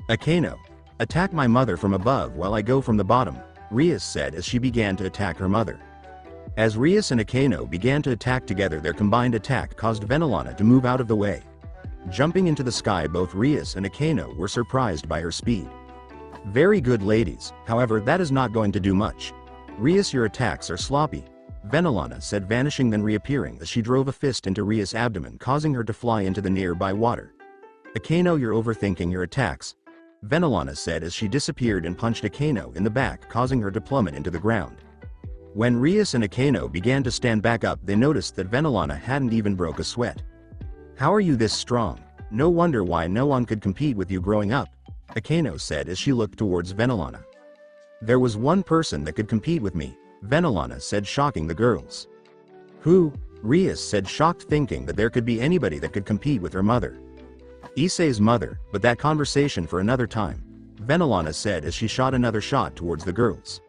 Akeno, attack my mother from above while I go from the bottom, Rias said as she began to attack her mother. As Rias and Akeno began to attack together, their combined attack caused Venelana to move out of the way. Jumping into the sky, both Rias and Akeno were surprised by her speed. Very good, ladies, however that is not going to do much. Rias, your attacks are sloppy, Venelana said, vanishing then reappearing as she drove a fist into Rias' abdomen, causing her to fly into the nearby water. Akeno, you're overthinking your attacks, Venelana said as she disappeared and punched Akeno in the back, causing her to plummet into the ground. When Rias and Akeno began to stand back up, they noticed that Venelana hadn't even broke a sweat. How are you this strong? No wonder why no one could compete with you growing up, Akeno said as she looked towards Venelana. There was one person that could compete with me, Venelana said, shocking the girls. Who? Rias said, shocked, thinking that there could be anybody that could compete with her mother. Issei's mother, but that conversation for another time, Venelana said as she shot another shot towards the girls.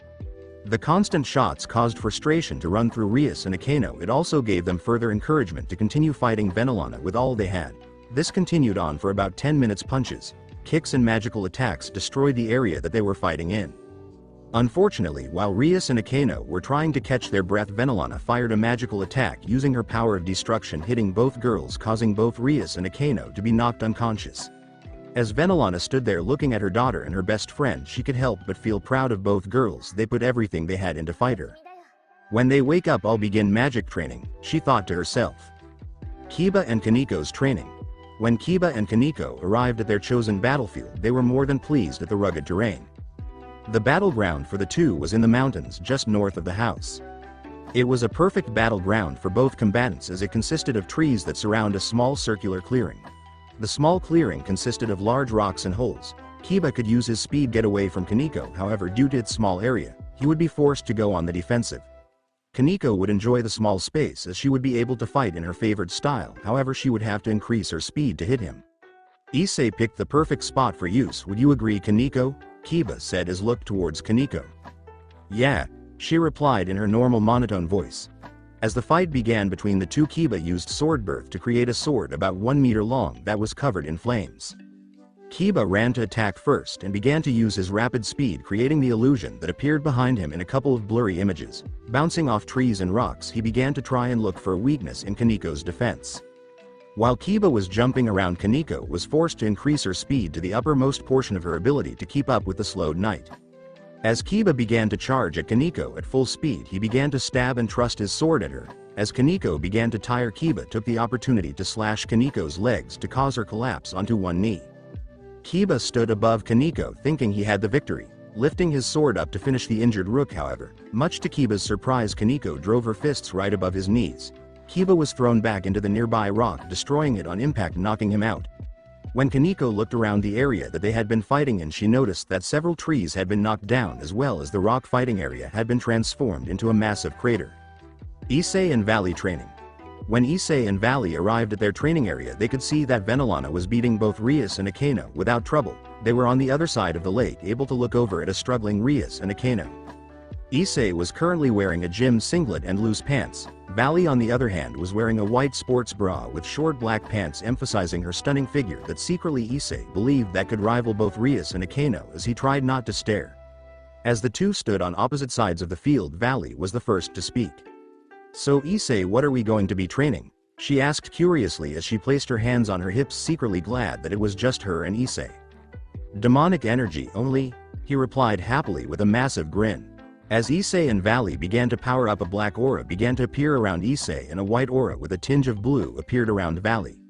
The constant shots caused frustration to run through Rias and Akeno. It also gave them further encouragement to continue fighting Venelana with all they had. This continued on for about 10 minutes. Punches, kicks and magical attacks destroyed the area that they were fighting in. Unfortunately, while Rias and Akeno were trying to catch their breath, Venelana fired a magical attack using her power of destruction, hitting both girls, causing both Rias and Akeno to be knocked unconscious. As Venelana stood there looking at her daughter and her best friend, she could help but feel proud of both girls. They put everything they had in to fight her. When they wake up, I'll begin magic training, she thought to herself. Kiba and Kaneko's training. When Kiba and Kaneko arrived at their chosen battlefield, they were more than pleased at the rugged terrain. The battleground for the two was in the mountains just north of the house. It was a perfect battleground for both combatants as it consisted of trees that surround a small circular clearing. The small clearing consisted of large rocks and holes. Kiba could use his speed get away from Kaneko, however due to its small area, he would be forced to go on the defensive. Kaneko would enjoy the small space as she would be able to fight in her favored style, however she would have to increase her speed to hit him. Issei picked the perfect spot for use, would you agree, Kaneko? Kiba said as looked towards Kaneko. Yeah, she replied in her normal monotone voice. As the fight began between the two, Kiba used sword birth to create a sword about 1 meter long that was covered in flames. Kiba ran to attack first and began to use his rapid speed, creating the illusion that appeared behind him in a couple of blurry images. Bouncing off trees and rocks, he began to try and look for a weakness in Kaneko's defense. While Kiba was jumping around, Kaneko was forced to increase her speed to the uppermost portion of her ability to keep up with the slowed knight. As Kiba began to charge at Kaneko at full speed, he began to stab and thrust his sword at her. As Kaneko began to tire, Kiba took the opportunity to slash Kaneko's legs to cause her collapse onto one knee. Kiba stood above Kaneko thinking he had the victory, lifting his sword up to finish the injured rook. However, much to Kiba's surprise, Kaneko drove her fists right above his knees. Kiba was thrown back into the nearby rock, destroying it on impact, knocking him out. When Kaneko looked around the area that they had been fighting in, she noticed that several trees had been knocked down, as well as the rock fighting area had been transformed into a massive crater. Issei and Vali training. When Issei and Vali arrived at their training area, they could see that Venelana was beating both Rias and Akeno without trouble. They were on the other side of the lake, able to look over at a struggling Rias and Akeno. Issei was currently wearing a gym singlet and loose pants. Vali, on the other hand, was wearing a white sports bra with short black pants, emphasizing her stunning figure that secretly Issei believed that could rival both Rias and Akeno, as he tried not to stare. As the two stood on opposite sides of the field, Vali was the first to speak. "So Issei, what are we going to be training?" she asked curiously as she placed her hands on her hips, secretly glad that it was just her and Issei. "Demonic energy only," he replied happily with a massive grin. As Issei and Vali began to power up, a black aura began to appear around Issei and a white aura with a tinge of blue appeared around Vali.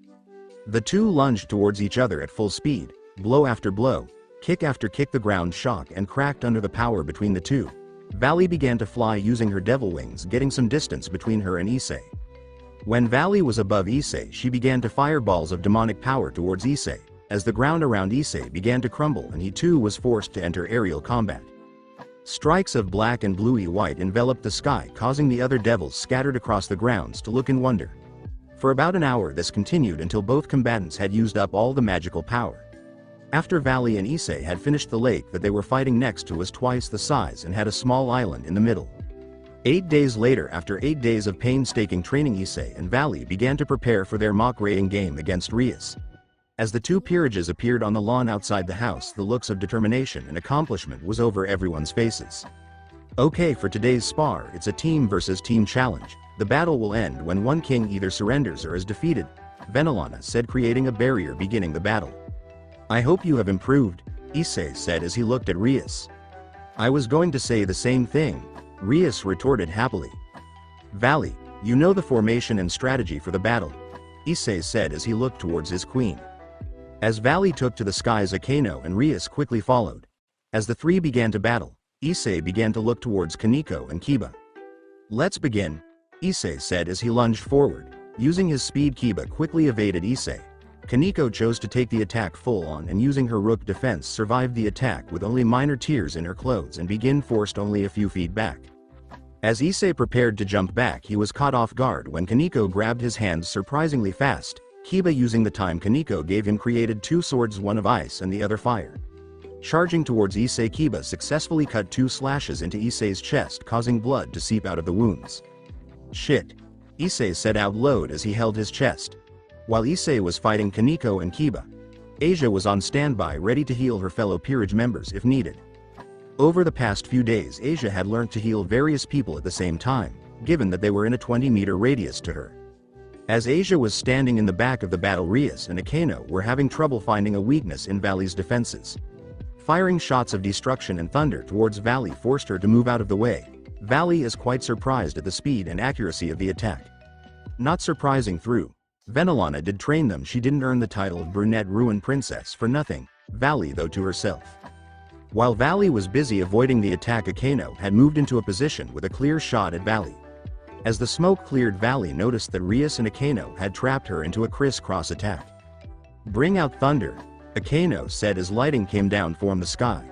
The two lunged towards each other at full speed, blow after blow, kick after kick. The ground shook and cracked under the power between the two. Vali began to fly using her devil wings, getting some distance between her and Issei. When Vali was above Issei, she began to fire balls of demonic power towards Issei, as the ground around Issei began to crumble and he too was forced to enter aerial combat. Strikes of black and bluey white enveloped the sky, causing the other devils scattered across the grounds to look in wonder. For about an hour this continued until both combatants had used up all the magical power. After Vali and Issei had finished, the lake that they were fighting next to was twice the size and had a small island in the middle. 8 days later, after 8 days of painstaking training, Issei and Vali began to prepare for their mock raiding game against Rias. As the two peerages appeared on the lawn outside the house, the looks of determination and accomplishment was over everyone's faces. "Okay, for today's spar, it's a team versus team challenge. The battle will end when one king either surrenders or is defeated," Venelana said, creating a barrier beginning the battle. "I hope you have improved," Issei said as he looked at Rias. "I was going to say the same thing," Rias retorted happily. "Vali, you know the formation and strategy for the battle," Issei said as he looked towards his queen. As Vali took to the skies, Akeno and Rias quickly followed. As the three began to battle, Issei began to look towards Kaneko and Kiba. "Let's begin," Issei said as he lunged forward. Using his speed, Kiba quickly evaded Issei. Kaneko chose to take the attack full on and using her rook defense survived the attack with only minor tears in her clothes and began forced only a few feet back. As Issei prepared to jump back, he was caught off guard when Kaneko grabbed his hands surprisingly fast. Kiba, using the time Kaneko gave him, created two swords, one of ice and the other fire. Charging towards Issei, Kiba successfully cut 2 slashes into Issei's chest, causing blood to seep out of the wounds. "Shit," Issei said out loud as he held his chest. While Issei was fighting Kaneko and Kiba, Asia was on standby, ready to heal her fellow peerage members if needed. Over the past few days, Asia had learned to heal various people at the same time, given that they were in a 20-meter radius to her. As Asia was standing in the back of the battle, Rias and Akeno were having trouble finding a weakness in Vali's defenses. Firing shots of destruction and thunder towards Vali forced her to move out of the way. Vali is quite surprised at the speed and accuracy of the attack. Not surprising, through Venelana did train them, she didn't earn the title of Brunette Ruin Princess for nothing, Vali though to herself. While Vali was busy avoiding the attack, Akeno had moved into a position with a clear shot at Vali. As the smoke cleared, Vali noticed that Rias and Akeno had trapped her into a crisscross attack. "Bring out thunder," Akeno said as lighting came down from the sky.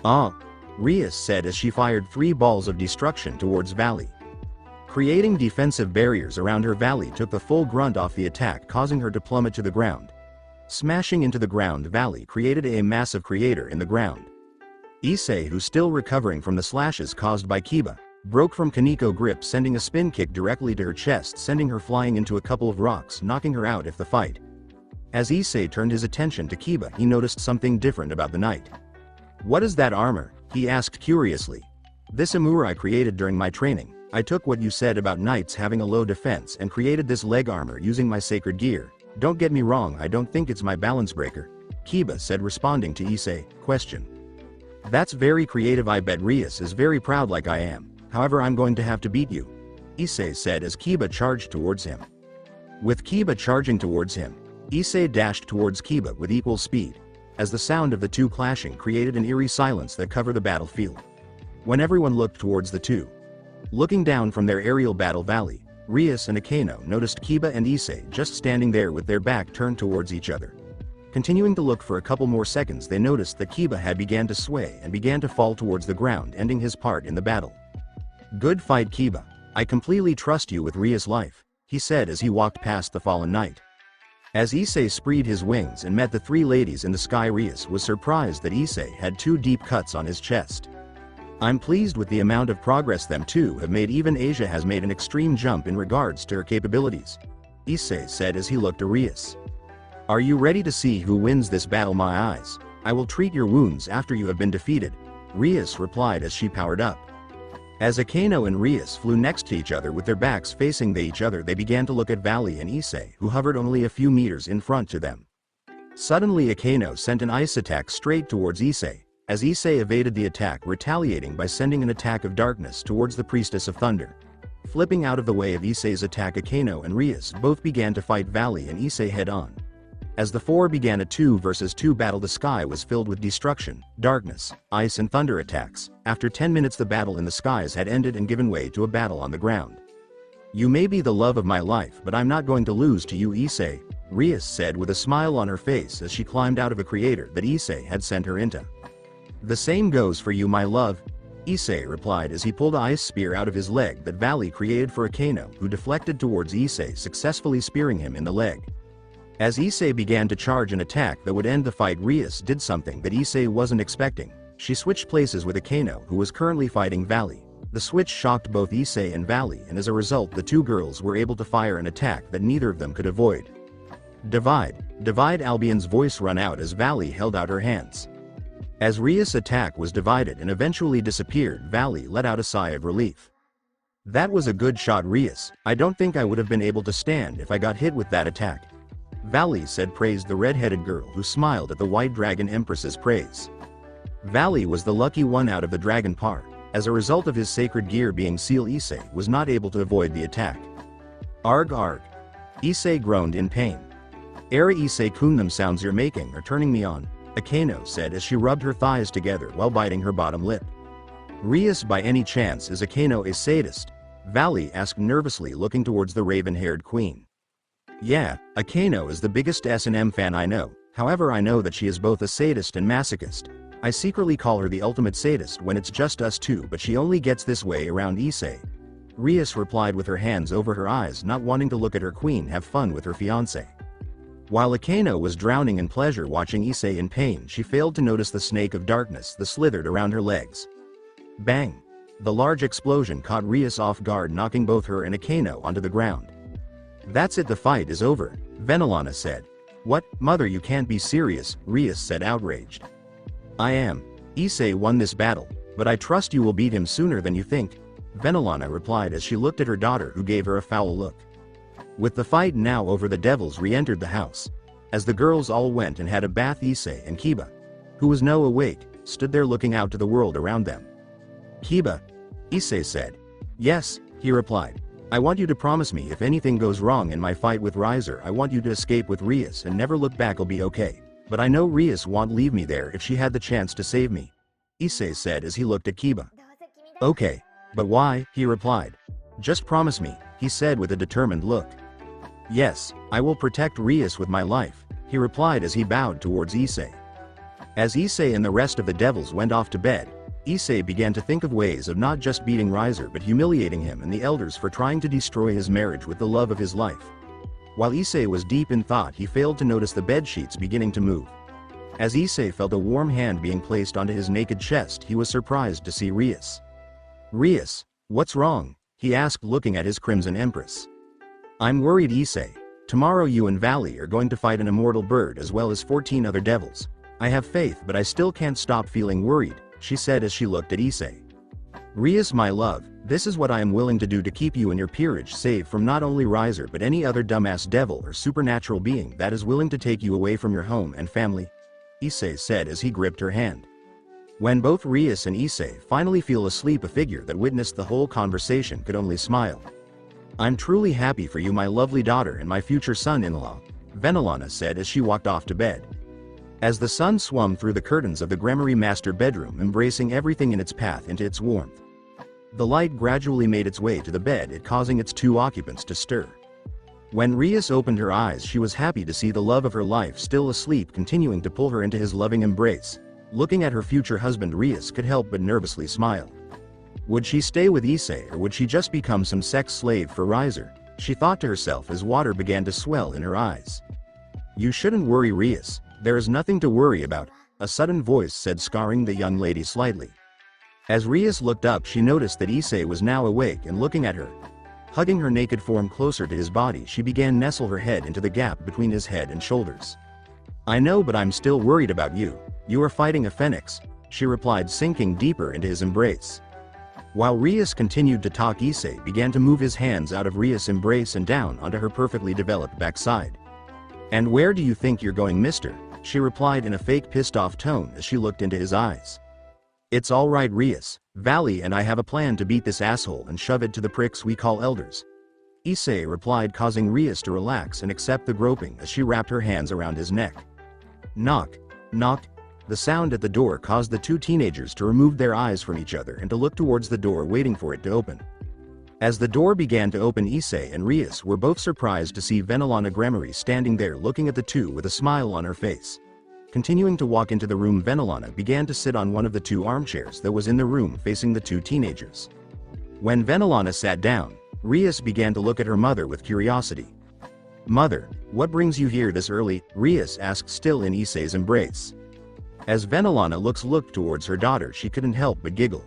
"Ah," Rias said as she fired 3 balls of destruction towards Vali. Creating defensive barriers around her, Vali took the full grunt off the attack, causing her to plummet to the ground. Smashing into the ground, Vali created a massive crater in the ground. Issei, who's still recovering from the slashes caused by Kiba, broke from Kaneko's grip, sending a spin kick directly to her chest, sending her flying into a couple of rocks, knocking her out if the fight. As Issei turned his attention to Kiba, he noticed something different about the knight. "What is that armor?" he asked curiously. "This emu I created during my training," I took what you said about knights having a low defense and created this leg armor using my sacred gear. Don't get me wrong, I don't think it's my balance breaker, Kiba said, responding to Issei's question. That's very creative. I bet Rias is very proud like I am. However, I'm going to have to beat you, Issei said as Kiba charged towards him. With Kiba charging towards him, Issei dashed towards Kiba with equal speed, as the sound of the two clashing created an eerie silence that covered the battlefield. When everyone looked towards the two, looking down from their aerial battle valley, Rias and Akeno noticed Kiba and Issei just standing there with their back turned towards each other. Continuing to look for a couple more seconds, they noticed that Kiba had began to sway and began to fall towards the ground, ending his part in the battle. Good fight, Kiba. I completely trust you with Rias' life, he said as he walked past the fallen knight. As Issei spread his wings and met the three ladies in the sky, Rias was surprised that Issei had two deep cuts on his chest. I'm pleased with the amount of progress them two have made. Even Asia has made an extreme jump in regards to her capabilities, Issei said as he looked at Rias. Are you ready to see who wins this battle? My eyes. I will treat your wounds after you have been defeated, Rias replied as she powered up. As Akeno and Rias flew next to each other with their backs facing each other, they began to look at Vali and Issei, who hovered only a few meters in front to them. Suddenly Akeno sent an ice attack straight towards Issei, as Issei evaded the attack, retaliating by sending an attack of darkness towards the Priestess of Thunder. Flipping out of the way of Issei's attack, Akeno and Rias both began to fight Vali and Issei head-on. As the four began a 2 versus 2 battle, the sky was filled with destruction, darkness, ice and thunder attacks. After 10 minutes the battle in the skies had ended and given way to a battle on the ground. You may be the love of my life, but I'm not going to lose to you, Issei, Rias said with a smile on her face as she climbed out of a crater that Issei had sent her into. The same goes for you, my love, Issei replied as he pulled an ice spear out of his leg that Vali created for Akeno, who deflected towards Issei, successfully spearing him in the leg. As Issei began to charge an attack that would end the fight, Rias did something that Issei wasn't expecting. She switched places with Akeno, who was currently fighting Vali. The switch shocked both Issei and Vali, and as a result the two girls were able to fire an attack that neither of them could avoid. Divide, Albion's voice run out as Vali held out her hands. As Rias' attack was divided and eventually disappeared, Vali let out a sigh of relief. That was a good shot, Rias. I don't think I would have been able to stand if I got hit with that attack, Vali said, praised the red-headed girl who smiled at the White Dragon Empress's praise. Vali was the lucky one out of the dragon par. As a result of his sacred gear being sealed, Issei was not able to avoid the attack. Arg. Issei groaned in pain. Era Issei-kun, them sounds you're making are turning me on, Akeno said as she rubbed her thighs together while biting her bottom lip. Rias, by any chance is Akeno a sadist? Vali asked nervously, looking towards the raven-haired queen. Yeah, Akeno is the biggest S&M fan I know. However, I know that she is both a sadist and masochist. I secretly call her the ultimate sadist when it's just us two, but she only gets this way around Issei, Rias replied with her hands over her eyes, not wanting to look at her queen have fun with her fiancé. While Akeno was drowning in pleasure watching Issei in pain, she failed to notice the snake of darkness that slithered around her legs. Bang! The large explosion caught Rias off guard, knocking both her and Akeno onto the ground. That's it, the fight is over, Venelana said. What, mother, you can't be serious, Rias said, outraged. I am. Issei won this battle, but I trust you will beat him sooner than you think, Venelana replied as she looked at her daughter, who gave her a foul look. With the fight now over, the devils re-entered the house. As the girls all went and had a bath, Issei and Kiba, who was now awake, stood there looking out to the world around them. Kiba, Issei said. Yes, he replied. I want you to promise me if anything goes wrong in my fight with Riser, I want you to escape with Rias and never look back. I'll be okay. But I know Rias won't leave me there if she had the chance to save me, Issei said as he looked at Kiba. Okay. But why? He replied. Just promise me, he said with a determined look. Yes, I will protect Rias with my life, he replied as he bowed towards Issei. As Issei and the rest of the devils went off to bed, Issei began to think of ways of not just beating Riser but humiliating him and the elders for trying to destroy his marriage with the love of his life. While Issei was deep in thought, he failed to notice the bed sheets beginning to move. As Issei felt a warm hand being placed onto his naked chest, he was surprised to see Rias. Rias, what's wrong? He asked, looking at his Crimson Empress. I'm worried, Issei. Tomorrow you and Vali are going to fight an immortal bird as well as 14 other devils. I have faith, but I still can't stop feeling worried, she said as she looked at Issei. Rias, my love, this is what I am willing to do to keep you and your peerage safe from not only Riser but any other dumbass devil or supernatural being that is willing to take you away from your home and family, Issei said as he gripped her hand. When both Rias and Issei finally fell asleep, a figure that witnessed the whole conversation could only smile. I'm truly happy for you, my lovely daughter and my future son-in-law, Venelana said as she walked off to bed. As the sun swung through the curtains of the Gremory master bedroom, embracing everything in its path into its warmth, the light gradually made its way to the bed, it causing its two occupants to stir. When Rias opened her eyes, she was happy to see the love of her life still asleep, continuing to pull her into his loving embrace. Looking at her future husband, Rias could help but nervously smile. Would she stay with Issei or would she just become some sex slave for Riser? She thought to herself as water began to swell in her eyes. You shouldn't worry, Rias. There is nothing to worry about, a sudden voice said, scarring the young lady slightly. As Rias looked up, she noticed that Issei was now awake and looking at her. Hugging her naked form closer to his body, she began to nestle her head into the gap between his head and shoulders. I know, but I'm still worried about you. You are fighting a phoenix, she replied, sinking deeper into his embrace. While Rias continued to talk, Issei began to move his hands out of Rias' embrace and down onto her perfectly developed backside. And where do you think you're going, mister? She replied in a fake pissed off tone as she looked into his eyes. It's alright, Rias. Vali and I have a plan to beat this asshole and shove it to the pricks we call elders, Issei replied, causing Rias to relax and accept the groping as she wrapped her hands around his neck. Knock. Knock. The sound at the door caused the two teenagers to remove their eyes from each other and to look towards the door, waiting for it to open. As the door began to open, Issei and Rias were both surprised to see Venelana Gremory standing there looking at the two with a smile on her face. Continuing to walk into the room, Venelana began to sit on one of the two armchairs that was in the room facing the two teenagers. When Venelana sat down, Rias began to look at her mother with curiosity. Mother, what brings you here this early? Rias asked, still in Issei's embrace. As Venelana looked towards her daughter, she couldn't help but giggle.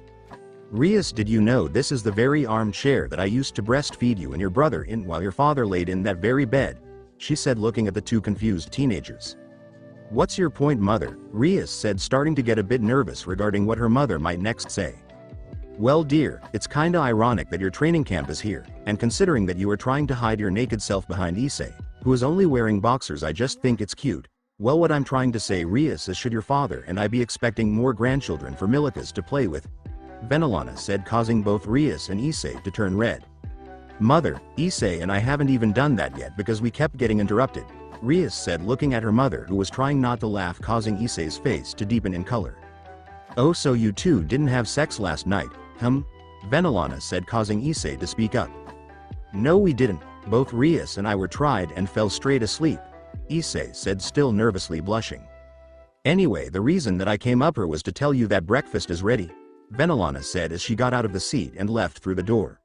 Rias, did you know this is the very armchair that I used to breastfeed you and your brother in while your father laid in that very bed? She said, looking at the two confused teenagers. What's your point, mother? Rias said, starting to get a bit nervous regarding what her mother might next say. Well, dear, it's kinda ironic that your training camp is here, and considering that you are trying to hide your naked self behind Issei, who is only wearing boxers, I just think it's cute. Well, what I'm trying to say, Rias, is should your father and I be expecting more grandchildren for Milikas to play with? Venelana said, causing both Rias and Issei to turn red. Mother, Issei and I haven't even done that yet because we kept getting interrupted, Rias said, looking at her mother, who was trying not to laugh, causing Issei's face to deepen in color. Oh, so you two didn't have sex last night, Venelana said, causing Issei to speak up. No, we didn't. Both Rias and I were tried and fell straight asleep, Issei said, still nervously blushing. Anyway, the reason that I came up here was to tell you that breakfast is ready, Venelana said as she got out of the seat and left through the door.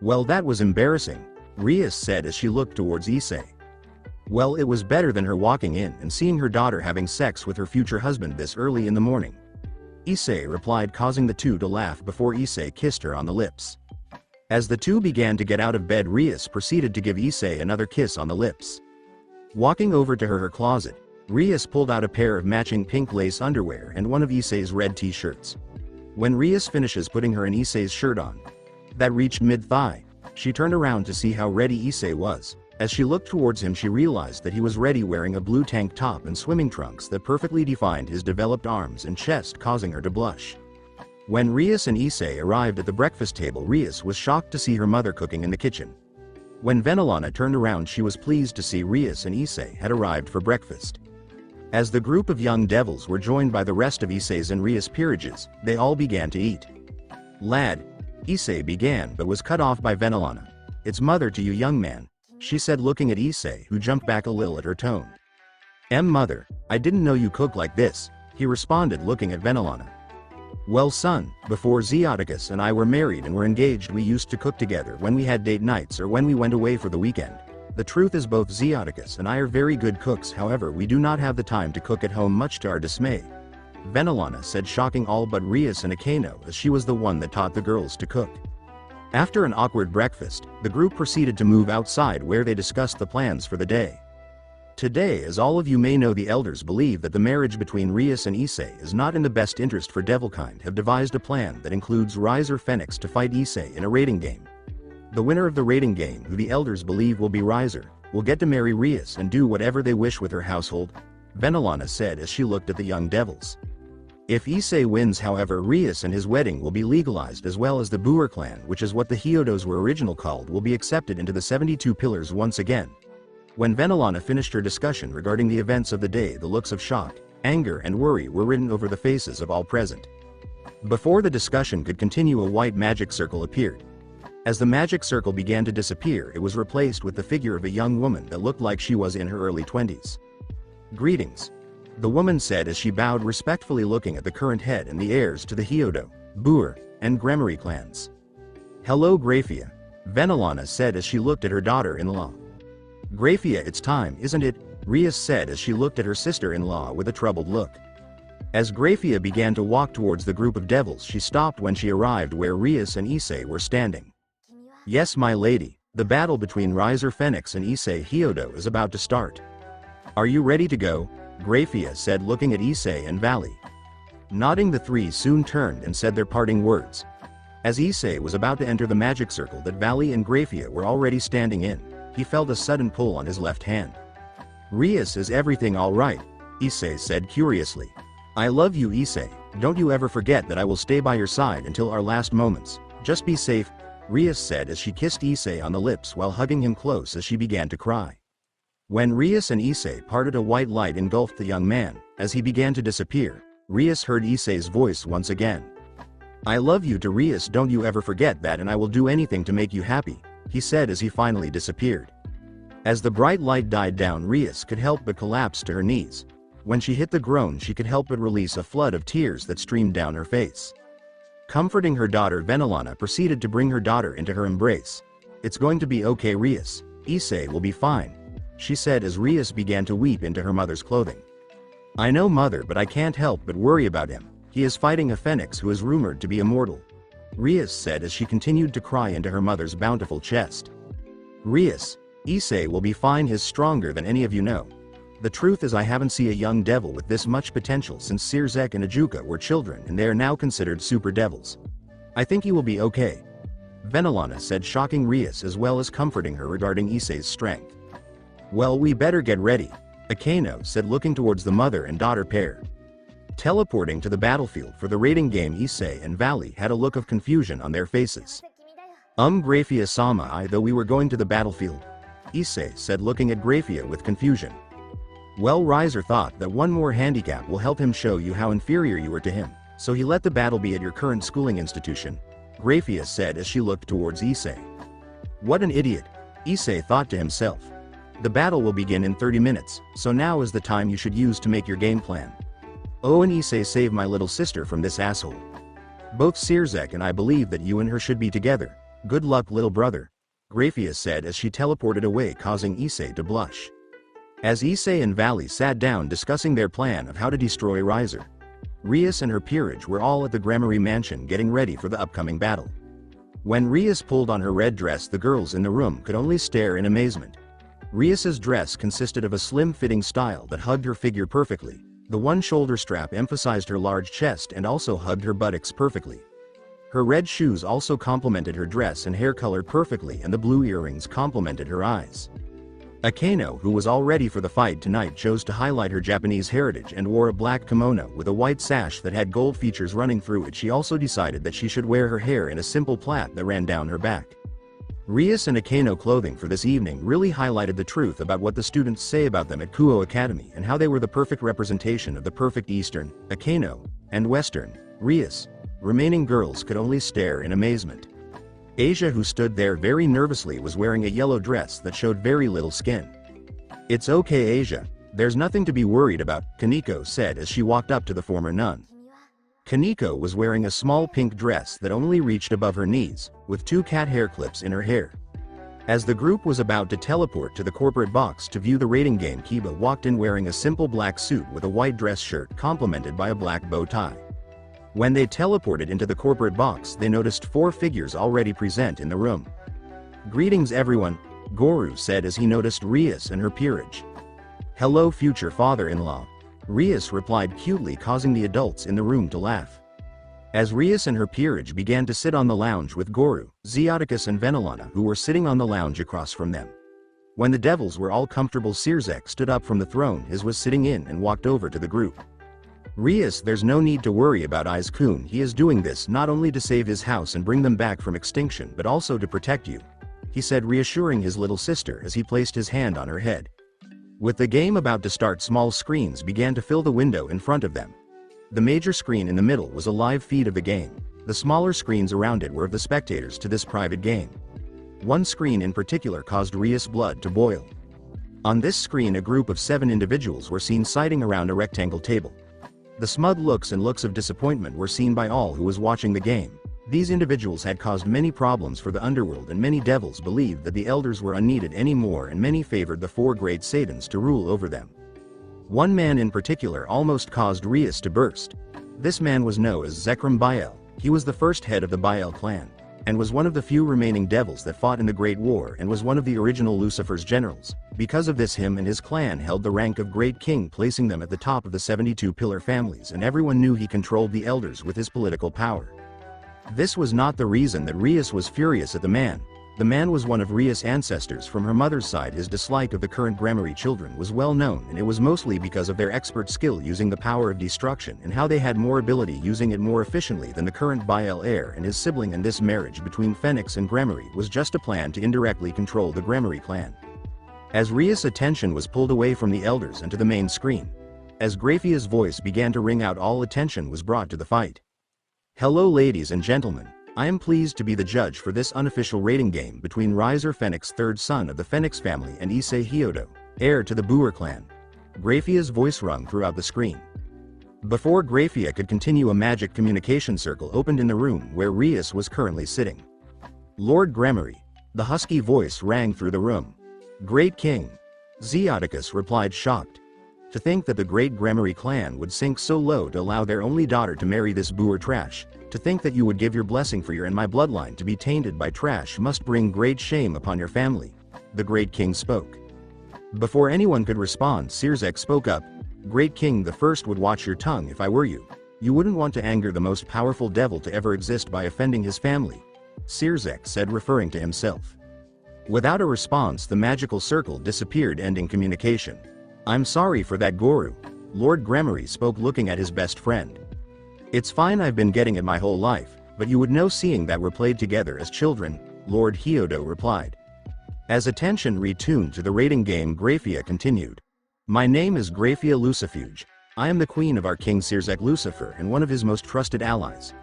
Well, that was embarrassing, Rias said as she looked towards Issei. Well, it was better than her walking in and seeing her daughter having sex with her future husband this early in the morning, Issei replied, causing the two to laugh before Issei kissed her on the lips. As the two began to get out of bed, Rias proceeded to give Issei another kiss on the lips. Walking over to her closet, Rias pulled out a pair of matching pink lace underwear and one of Issei's red t-shirts. When Rias finishes putting her and Issei's shirt on, that reached mid-thigh, she turned around to see how ready Issei was. As she looked towards him, she realized that he was ready, wearing a blue tank top and swimming trunks that perfectly defined his developed arms and chest, causing her to blush. When Rias and Issei arrived at the breakfast table, Rias was shocked to see her mother cooking in the kitchen. When Venelana turned around, she was pleased to see Rias and Issei had arrived for breakfast. As the group of young devils were joined by the rest of Issei's and Rias' peerages, they all began to eat. Lad, Issei began but was cut off by Venelana. It's mother to you, young man, she said, looking at Issei, who jumped back a little at her tone. Mother, I didn't know you cook like this, he responded, looking at Venelana. Well, son, before Zeoticus and I were married and were engaged, we used to cook together when we had date nights or when we went away for the weekend. The truth is, both Zeoticus and I are very good cooks, however we do not have the time to cook at home, much to our dismay, Venelana said, shocking all but Rias and Akeno, as she was the one that taught the girls to cook. After an awkward breakfast, the group proceeded to move outside, where they discussed the plans for the day. Today, as all of you may know, the elders believe that the marriage between Rias and Issei is not in the best interest for Devilkind, have devised a plan that includes Riser Phoenix to fight Issei in a rating game. The winner of the rating game, who the elders believe will be Riser, will get to marry Rias and do whatever they wish with her household, Venelana said as she looked at the young devils. If Issei wins, however, Rias and his wedding will be legalized, as well as the Boer clan, which is what the Hyoudos were originally called, will be accepted into the 72 pillars once again. When Venelana finished her discussion regarding the events of the day, the looks of shock, anger and worry were written over the faces of all present. Before the discussion could continue, a white magic circle appeared. As the magic circle began to disappear, it was replaced with the figure of a young woman that looked like she was in her early 20s. "Greetings," the woman said as she bowed respectfully, looking at the current head and the heirs to the Hyodo, Boer, and Gremory clans. "Hello Grafia," Venelana said as she looked at her daughter-in-law. "Grafia, it's time, isn't it?" Rias said as she looked at her sister-in-law with a troubled look. As Grafia began to walk towards the group of devils, she stopped when she arrived where Rias and Issei were standing. "Yes, my lady, the battle between Riser Phoenix and Issei Hyoudou is about to start. Are you ready to go?" Grafia said, looking at Issei and Vali. Nodding, the three soon turned and said their parting words. As Issei was about to enter the magic circle that Vali and Grafia were already standing in, he felt a sudden pull on his left hand. "Rias, is everything all right?" Issei said curiously. "I love you, Issei, don't you ever forget that I will stay by your side until our last moments. Just be safe," Rias said as she kissed Issei on the lips while hugging him close as she began to cry. When Rias and Issei parted, a white light engulfed the young man. As he began to disappear, Rias heard Issei's voice once again. "I love you to Rias, don't you ever forget that, and I will do anything to make you happy," he said as he finally disappeared. As the bright light died down, Rias could help but collapse to her knees. When she hit the ground, she could help but release a flood of tears that streamed down her face. Comforting her daughter, Venelana proceeded to bring her daughter into her embrace. "It's going to be okay, Rias. Issei will be fine," she said as Rias began to weep into her mother's clothing. "I know, mother, but I can't help but worry about him. He is fighting a phoenix who is rumored to be immortal," Rias said as she continued to cry into her mother's bountiful chest. "Rias, Issei will be fine. He's stronger than any of you know. The truth is, I haven't seen a young devil with this much potential since Sirzek and Ajuka were children, and they are now considered super devils. I think he will be okay," Venelana said, shocking Rias as well as comforting her regarding Issei's strength. "Well, we better get ready," Akeno said, looking towards the mother and daughter pair. Teleporting to the battlefield for the raiding game, Issei and Vali had a look of confusion on their faces. Grafia sama, though we were going to the battlefield," Issei said, looking at Grafia with confusion. "Well, Riser thought that one more handicap will help him show you how inferior you were to him, so he let the battle be at your current schooling institution," Grafia said as she looked towards Issei. "What an idiot," Issei thought to himself. "The battle will begin in 30 minutes, so now is the time you should use to make your game plan. Oh, and Issei, save my little sister from this asshole. Both Sirzek and I believe that you and her should be together. Good luck, little brother," Grafia said as she teleported away, causing Issei to blush. As Issei and Vali sat down discussing their plan of how to destroy Riser, Rias and her peerage were all at the Gremory mansion getting ready for the upcoming battle. When Rias pulled on her red dress, the girls in the room could only stare in amazement. Rias's dress consisted of a slim-fitting style that hugged her figure perfectly. The one shoulder strap emphasized her large chest and also hugged her buttocks perfectly. Her red shoes also complemented her dress and hair color perfectly, and the blue earrings complemented her eyes. Akeno, who was all ready for the fight tonight, chose to highlight her Japanese heritage and wore a black kimono with a white sash that had gold features running through it. She also decided that she should wear her hair in a simple plait that ran down her back. Rias and Akeno clothing for this evening really highlighted the truth about what the students say about them at Kuo Academy, and how they were the perfect representation of the perfect Eastern, Akeno, and Western, Rias. Remaining girls could only stare in amazement. Asia, who stood there very nervously, was wearing a yellow dress that showed very little skin. "It's okay, Asia, there's nothing to be worried about," Kaneko said as she walked up to the former nun. Kaneko was wearing a small pink dress that only reached above her knees, with 2 cat hair clips in her hair. As the group was about to teleport to the corporate box to view the rating game, Kiba walked in wearing a simple black suit with a white dress shirt complemented by a black bow tie. When they teleported into the corporate box, they noticed 4 figures already present in the room. "Greetings everyone," Goru said as he noticed Rias and her peerage. Hello future father-in-law. Rias replied cutely, causing the adults in the room to laugh. As Rias and her peerage began to sit on the lounge with Goru, Zeoticus and Venelana who were sitting on the lounge across from them. When the devils were all comfortable, Sirzek stood up from the throne his was sitting in and walked over to the group. Rias, there's no need to worry about Aiz-kun, he is doing this not only to save his house and bring them back from extinction but also to protect you, he said, reassuring his little sister as he placed his hand on her head. With the game about to start, small screens began to fill the window in front of them. The major screen in the middle was a live feed of the game. The smaller screens around it were of the spectators to this private game. One screen in particular caused Rias' blood to boil. On this screen a group of 7 individuals were seen sitting around a rectangle table. The smug looks and looks of disappointment were seen by all who was watching the game. These individuals had caused many problems for the underworld, and many devils believed that the elders were unneeded anymore, and many favored the 4 great Satans to rule over them. One man in particular almost caused Rias to burst. This man was known as Zekrom Bael. He was the first head of the Bael clan, and was one of the few remaining devils that fought in the Great War, and was one of the original Lucifer's generals. Because of this, him and his clan held the rank of Great King, placing them at the top of the 72 pillar families, and everyone knew he controlled the elders with his political power. This was not the reason that Rias was furious at the man. The man was one of Rias' ancestors from her mother's side. His dislike of the current Grammary children was well known, and it was mostly because of their expert skill using the power of destruction and how they had more ability using it more efficiently than the current Bael heir and his sibling, and this marriage between Phoenix and Grammary was just a plan to indirectly control the Grammary clan. As Rias' attention was pulled away from the elders and to the main screen, as Graphia's voice began to ring out, all attention was brought to the fight. Hello ladies and gentlemen. I am pleased to be the judge for this unofficial rating game between Riser Phoenix, third son of the Phoenix family, and Issei Hyoudou, heir to the Boer clan. Graphia's voice rung throughout the screen. Before Graphia could continue, a magic communication circle opened in the room where Rias was currently sitting. Lord Grammary. The husky voice rang through the room. Great King. Zeoticus replied, shocked. To think that the great Grammary clan would sink so low to allow their only daughter to marry this Boer trash. To think that you would give your blessing for your and my bloodline to be tainted by trash must bring great shame upon your family. The Great King spoke. Before anyone could respond, Sirzek spoke up. Great King, the first would watch your tongue if I were you. You wouldn't want to anger the most powerful devil to ever exist by offending his family. Sirzek said, referring to himself. Without a response, the magical circle disappeared, ending communication. I'm sorry for that, Goru. Lord Grammary spoke, looking at his best friend. It's fine, I've been getting it my whole life, but you would know seeing that we're played together as children, Lord Hyoudou replied. As attention retuned to the rating game, Graphia continued. My name is Graphia Lucifuge. I am the queen of our king Sirzek Lucifer and one of his most trusted allies.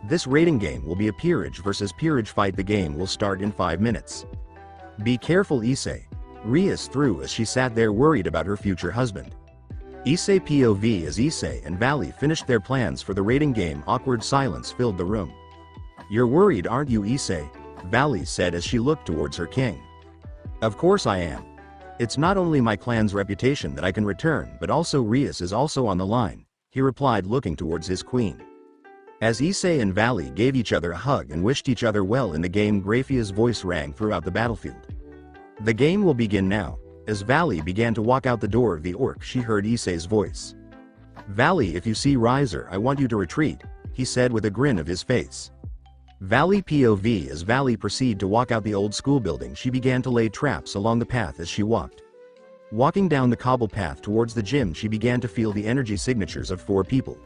This rating game will be a peerage versus peerage fight. The game will start in 5 minutes. Be careful, Issei. Rias threw as she sat there worried about her future husband. Issei POV. As Issei and Vali finished their plans for the rating game, awkward silence filled the room. You're worried, aren't you, Issei? Vali said as she looked towards her king. Of course I am. It's not only my clan's reputation that I can return, but also Rias is also on the line, he replied, looking towards his queen. As Issei and Vali gave each other a hug and wished each other well in the game, Graphia's voice rang throughout the battlefield. The game will begin now. As Vali began to walk out the door of the orc, she heard Issei's voice. Vali, if you see Riser, I want you to retreat, he said with a grin of his face. Vali POV. As Vali proceeded to walk out the old school building, she began to lay traps along the path as she walked. Walking down the cobble path towards the gym, she began to feel the energy signatures of 4 people.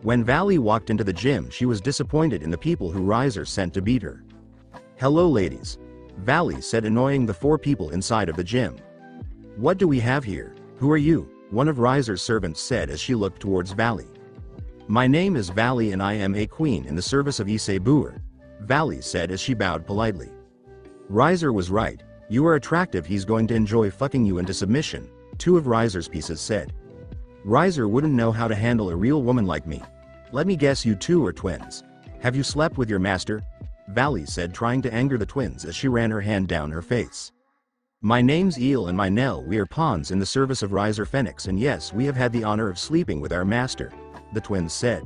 When Vali walked into the gym, she was disappointed in the people who Riser sent to beat her. Hello ladies. Vali said, annoying the 4 people inside of the gym. What do we have here? Who are you? One of Riser's servants said as she looked towards Vali. My name is Vali and I am a queen in the service of Issei Boer, Vali said as she bowed politely. Riser was right. You are attractive, he's going to enjoy fucking you into submission, 2 of Riser's pieces said. Riser wouldn't know how to handle a real woman like me. Let me guess, you 2 are twins. Have you slept with your master? Vali said, trying to anger the twins as she ran her hand down her face. My name's Eel and my Nell, we are pawns in the service of Riser Phoenix, and yes, we have had the honor of sleeping with our master, the twins said.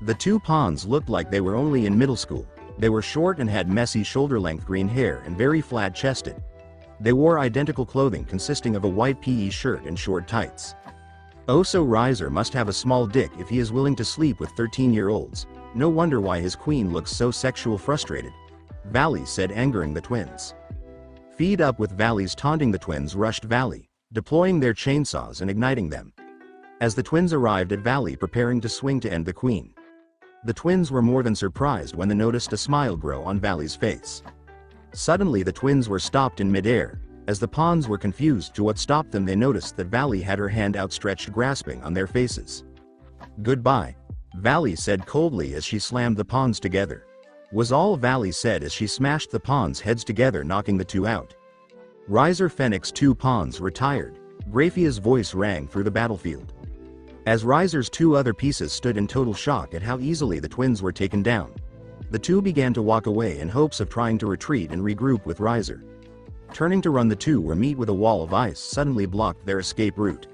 The 2 pawns looked like they were only in middle school. They were short and had messy shoulder-length green hair and very flat-chested. They wore identical clothing consisting of a white PE shirt and short tights. Oh, so Riser must have a small dick if he is willing to sleep with 13-year-olds. No wonder why his queen looks so sexual frustrated, Vali said, angering the twins. Feed up with Vali's taunting. The twins rushed Vali, deploying their chainsaws and igniting them. As the twins arrived at Vali preparing to swing to end the queen, the twins were more than surprised when they noticed a smile grow on Vali's face. Suddenly the twins were stopped in midair. As the pawns were confused to what stopped them, they noticed that Vali had her hand outstretched, grasping on their faces. Goodbye, Vali said coldly as she slammed the pawns together. Was all Vali said as she smashed the pawns' heads together, knocking the two out. Riser Fenix's 2 pawns retired. Grafia's voice rang through the battlefield. As Riser's 2 other pieces stood in total shock at how easily the twins were taken down, the two began to walk away in hopes of trying to retreat and regroup with Riser. Turning to run, the two were met with a wall of ice suddenly blocked their escape route.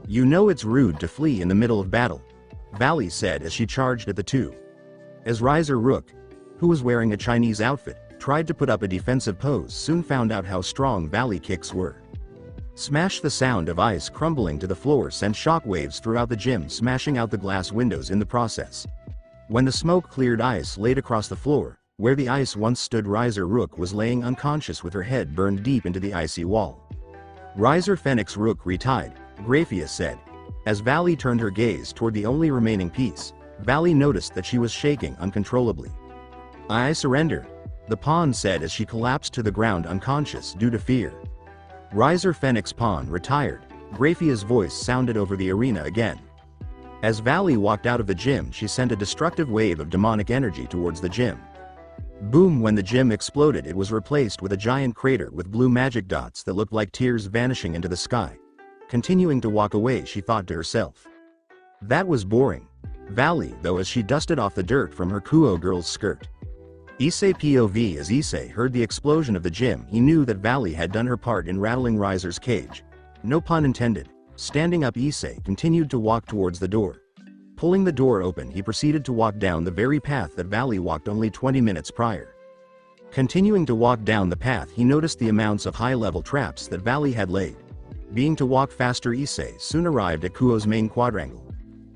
You know it's rude to flee in the middle of battle, Vali said as she charged at the two. As Riser Rook, who was wearing a Chinese outfit, tried to put up a defensive pose, soon found out how strong Vali kicks were. Smash! The sound of ice crumbling to the floor sent shockwaves throughout the gym, smashing out the glass windows in the process. When the smoke cleared, ice laid across the floor. Where the ice once stood, Riser Rook was laying unconscious with her head burned deep into the icy wall. Riser Fenix Rook retied, Grafia said. As Vali turned her gaze toward the only remaining piece, Vali noticed that she was shaking uncontrollably. I surrender, the pawn said as she collapsed to the ground unconscious due to fear. Riser Fenix pawn retired, Grafia's voice sounded over the arena again. As Vali walked out of the gym, she sent a destructive wave of demonic energy towards the gym. Boom! When the gym exploded, it was replaced with a giant crater with blue magic dots that looked like tears vanishing into the sky. Continuing to walk away, she thought to herself. That was boring. Vali, though, as she dusted off the dirt from her Kuo girl's skirt. Issei POV. As Issei heard the explosion of the gym, he knew that Vali had done her part in rattling Riser's cage. No pun intended. Standing up, Issei continued to walk towards the door. Pulling the door open, he proceeded to walk down the very path that Vali walked only 20 minutes prior. Continuing to walk down the path, he noticed the amounts of high-level traps that Vali had laid. Being to walk faster, Issei soon arrived at Kuo's main quadrangle.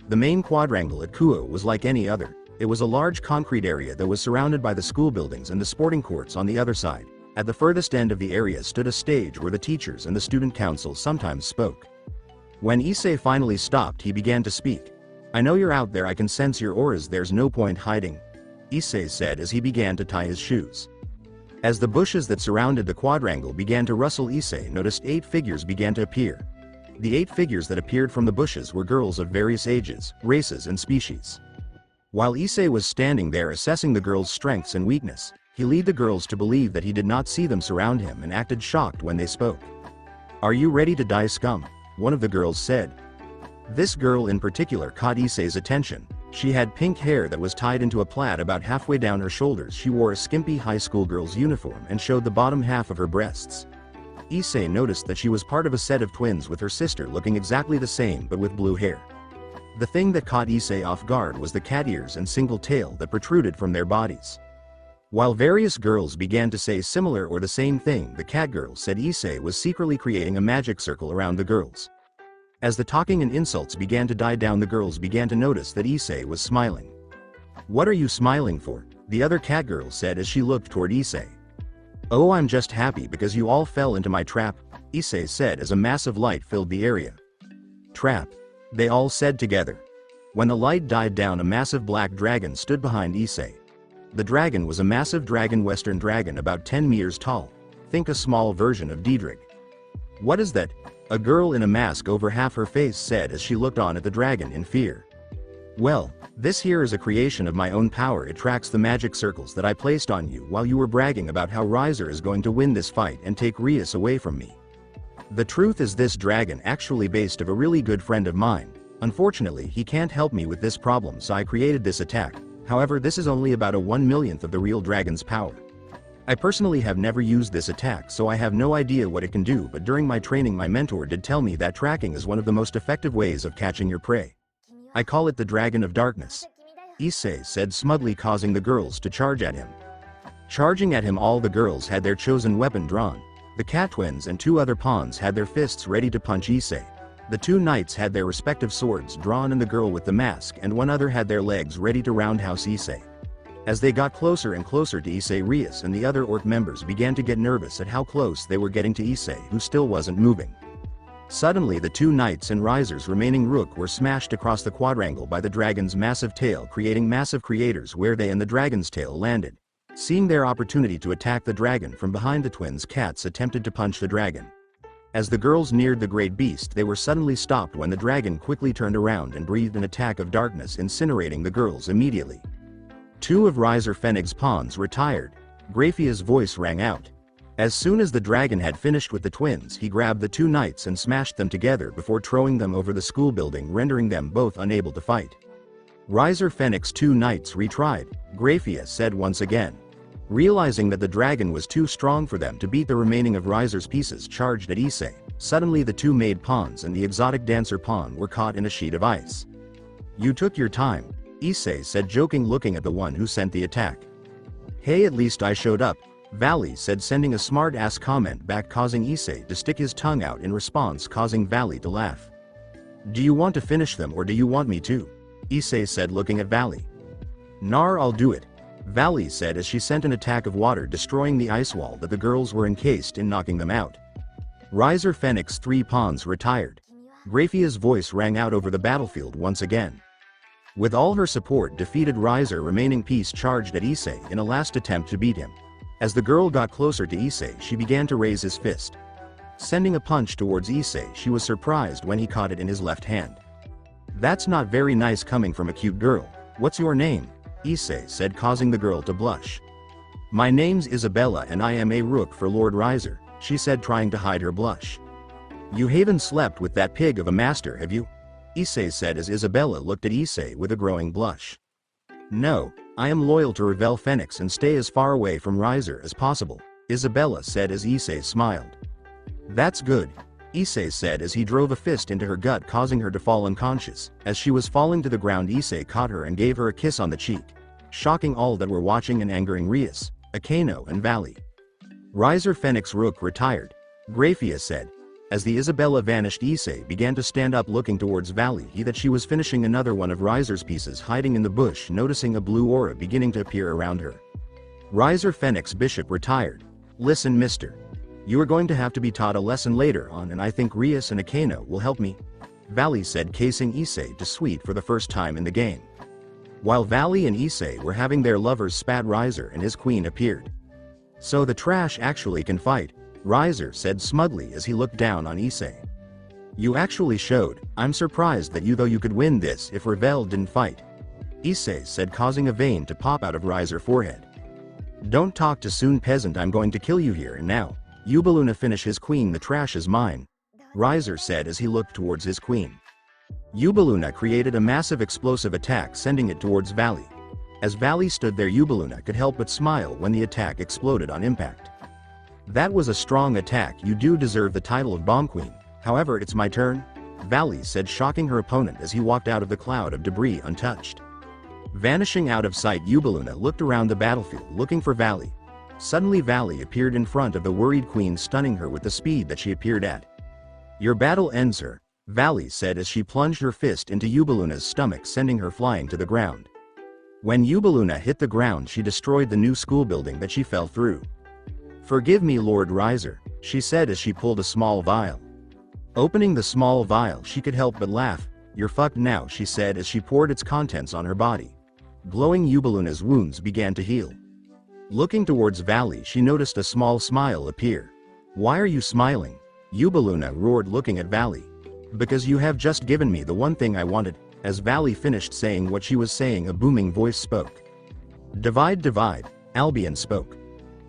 The main quadrangle at Kuo was like any other. It was a large concrete area that was surrounded by the school buildings and the sporting courts on the other side. At the furthest end of the area stood a stage where the teachers and the student council sometimes spoke. When Issei finally stopped, he began to speak. I know you're out there, I can sense your auras, there's no point hiding, Issei said as he began to tie his shoes. As the bushes that surrounded the quadrangle began to rustle, Issei noticed 8 figures began to appear. The 8 figures that appeared from the bushes were girls of various ages, races and species. While Issei was standing there assessing the girls' strengths and weakness, he led the girls to believe that he did not see them surround him and acted shocked when they spoke. Are you ready to die, scum? One of the girls said. This girl in particular caught Issei's attention. She had pink hair that was tied into a plait about halfway down her shoulders. She wore a skimpy high school girl's uniform and showed the bottom half of her breasts. Issei noticed that she was part of a set of twins with her sister looking exactly the same but with blue hair. The thing that caught Issei off guard was the cat ears and single tail that protruded from their bodies. While various girls began to say similar or the same thing, the cat girl said Issei was secretly creating a magic circle around the girls. As the talking and insults began to die down, the girls began to notice that Issei was smiling. What are you smiling for? The other cat girl said as she looked toward Issei. Oh, I'm just happy because you all fell into my trap, Issei said as a massive light filled the area. Trap, they all said together. When the light died down, a massive black dragon stood behind Issei. The dragon was a massive dragon, Western dragon about 10 meters tall. Think a small version of Diedrich. What is that? A girl in a mask over half her face said as she looked on at the dragon in fear. Well, this here is a creation of my own power. It tracks the magic circles that I placed on you while you were bragging about how Riser is going to win this fight and take Rias away from me. The truth is, this dragon actually based of a really good friend of mine. Unfortunately, he can't help me with this problem, so I created this attack. However, this is only about a 1/1,000,000th of the real dragon's power. I personally have never used this attack, so I have no idea what it can do, but during my training my mentor did tell me that tracking is one of the most effective ways of catching your prey. I call it the Dragon of Darkness, Issei said smugly, causing the girls to charge at him. Charging at him, all the girls had their chosen weapon drawn. The cat twins and 2 other pawns had their fists ready to punch Issei. The 2 knights had their respective swords drawn and the girl with the mask and 1 other had their legs ready to roundhouse Issei. As they got closer and closer to IsseixRias and the other orc members began to get nervous at how close they were getting to Issei, who still wasn't moving. Suddenly the 2 knights and risers remaining rook were smashed across the quadrangle by the dragon's massive tail, creating massive craters where they and the dragon's tail landed. Seeing their opportunity to attack the dragon from behind, the twins' cats attempted to punch the dragon. As the girls neared the great beast, they were suddenly stopped when the dragon quickly turned around and breathed an attack of darkness, incinerating the girls immediately. 2 of Riser Fenig's pawns retired. Grafia's voice rang out. As soon as the dragon had finished with the twins, he grabbed the 2 knights and smashed them together before throwing them over the school building, rendering them both unable to fight. Riser Fenix's 2 knights retried, Grafia said once again. Realizing that the dragon was too strong for them to beat, the remaining of Riser's pieces charged at Issei. Suddenly the 2 maid pawns and the exotic dancer pawn were caught in a sheet of ice. "You took your time," Issei said, joking, looking at the one who sent the attack. "Hey, at least I showed up," Vali said, sending a smart-ass comment back, causing Issei to stick his tongue out in response, causing Vali to laugh. "Do you want to finish them or do you want me to?" Issei said, looking at Vali. "Nar, I'll do it," Vali said as she sent an attack of water, destroying the ice wall that the girls were encased in, knocking them out. Riser Fenix's 3 pawns retired. Grafia's voice rang out over the battlefield once again. With all her support, defeated Riser remaining piece charged at Issei in a last attempt to beat him. As the girl got closer to Issei, she began to raise his fist. Sending a punch towards Issei, she was surprised when he caught it in his left hand. "That's not very nice coming from a cute girl. What's your name?" Issei said, causing the girl to blush. "My name's Isabella and I am a rook for Lord Riser," she said, trying to hide her blush. "You haven't slept with that pig of a master, have you?" Issei said as Isabella looked at Issei with a growing blush. "No, I am loyal to Revel Fenix and stay as far away from Riser as possible," Isabella said as Issei smiled. "That's good," Issei said as he drove a fist into her gut, causing her to fall unconscious. As she was falling to the ground, Issei caught her and gave her a kiss on the cheek, shocking all that were watching and angering Rias, Akeno and Vali. Riser Fenix Rook retired, Grafia said. As the Isabella vanished, Issei began to stand up, looking towards Vali, that she was finishing another one of Riser's pieces hiding in the bush, noticing a blue aura beginning to appear around her. Riser Fenix Bishop retired. "Listen, mister. You are going to have to be taught a lesson later on, and I think Rias and Akeno will help me," Vali said, casing Issei to sweet for the first time in the game. While Vali and Issei were having their lovers spat, Riser and his queen appeared. "So the trash actually can fight," Riser said smugly as he looked down on Issei. "You actually showed. I'm surprised that you could win this if Revel didn't fight," Issei said, causing a vein to pop out of Riser's forehead. "Don't talk too soon, peasant. I'm going to kill you here and now. Eubeluna, finish his queen. The trash is mine," Riser said as he looked towards his queen. Eubeluna created a massive explosive attack, sending it towards Vali. As Vali stood there, Eubeluna could help but smile when the attack exploded on impact. "That was a strong attack. You do deserve the title of Bomb Queen. However, it's my turn," Vali said, shocking her opponent as he walked out of the cloud of debris untouched. Vanishing out of sight, Eubeluna looked around the battlefield looking for Vali. Suddenly Vali appeared in front of the worried queen, stunning her with the speed that she appeared at. "Your battle ends, sir," Vali said as she plunged her fist into Eubeluna's stomach, sending her flying to the ground. When Eubeluna hit the ground, she destroyed the new school building that she fell through. "Forgive me, Lord Riser," she said as she pulled a small vial. Opening the small vial, she could help but laugh. "You're fucked now," she said as she poured its contents on her body. Glowing, Eubeluna's wounds began to heal. Looking towards Vali, she noticed a small smile appear. "Why are you smiling?" Eubeluna roared, looking at Vali. "Because you have just given me the one thing I wanted." As Vali finished saying what she was saying, a booming voice spoke. "Divide, divide," Albion spoke.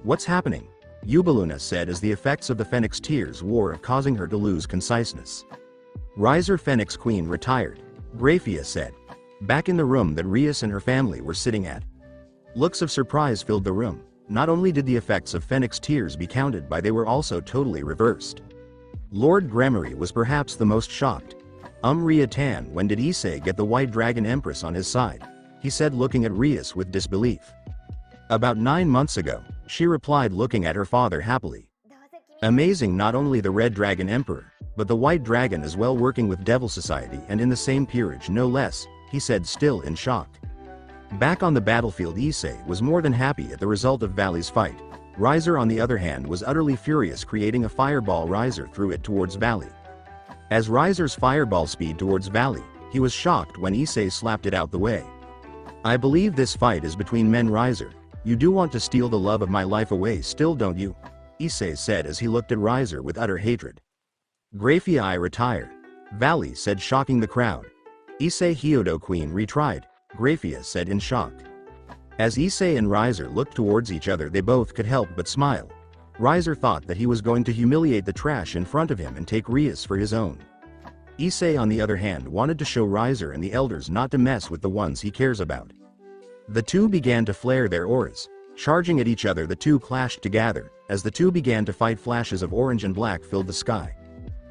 "What's happening?" Eubeluna said as the effects of the Phoenix tears wore, causing her to lose conciseness. Riser Phoenix Queen retired, Grafia said. Back in the room that Rias and her family were sitting at. Looks of surprise filled the room. Not only did the effects of Phoenix tears be counted by, they were also totally reversed. Lord Gremory was perhaps the most shocked. Ria Tan, when did Issei get the White Dragon Empress on his side? He said, looking at Rias with disbelief. "About 9 months ago," she replied, looking at her father happily. Amazing, not only the Red Dragon Emperor, but the White Dragon as well, working with Devil Society and in the same peerage no less, he said, still in shock. Back on the battlefield, Issei was more than happy at the result of Vali's fight. Riser on the other hand was utterly furious, creating a fireball. Riser threw it towards Vali. As Riser's fireball speed towards Vali, he was shocked when Issei slapped it out the way. I believe this fight is between men. Riser, you do want to steal the love of my life away still, don't you? Issei said as he looked at Riser with utter hatred. Grafia, I retire. Vali said, shocking the crowd. Issei Hyoudou Queen retried, Grafia said in shock. As Issei and Riser looked towards each other, they both could help but smile. Riser thought that he was going to humiliate the trash in front of him and take Rias for his own. Issei on the other hand wanted to show Riser and the elders not to mess with the ones he cares about. The two began to flare their auras. Charging at each other, the two clashed together. As the two began to fight, flashes of orange and black filled the sky.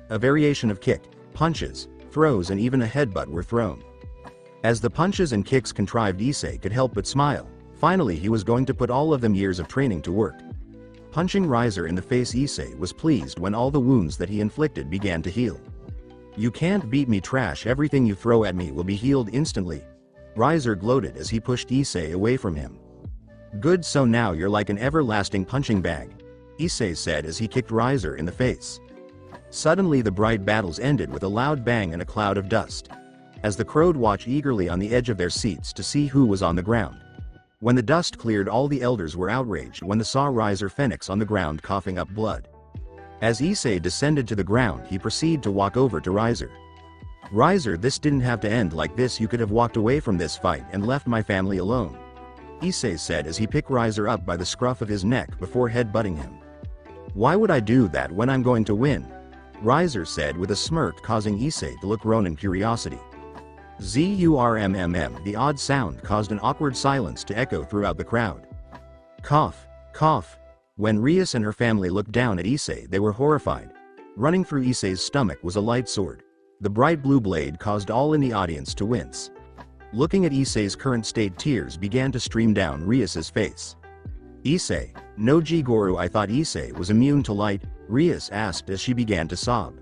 A variation of kick, punches, throws and even a headbutt were thrown. As the punches and kicks contrived, Issei could help but smile. Finally he was going to put all of them years of training to work. Punching Riser in the face, Issei was pleased when all the wounds that he inflicted began to heal. You can't beat me, trash, everything you throw at me will be healed instantly. Riser gloated as he pushed Issei away from him. Good, so now you're like an everlasting punching bag, Issei said as he kicked Riser in the face. Suddenly the bright battles ended with a loud bang and a cloud of dust. As the crowd watched eagerly on the edge of their seats to see who was on the ground. When the dust cleared, all the elders were outraged when they saw Riser Phoenix on the ground coughing up blood. As Issei descended to the ground, he proceeded to walk over to Riser. Riser, this didn't have to end like this. You could have walked away from this fight and left my family alone, Issei said as he picked Riser up by the scruff of his neck before headbutting him. Why would I do that when I'm going to win? Riser said with a smirk, causing Issei to look Ronin curiosity. Zurmmm, the odd sound caused an awkward silence to echo throughout the crowd. Cough, cough. When Rias and her family looked down at Issei, they were horrified. Running through Issei's stomach was a light sword. The bright blue blade caused all in the audience to wince. Looking at Issei's current state, tears began to stream down Rias's face. Issei, no Jigoro, I thought Issei was immune to light, Rias asked as she began to sob.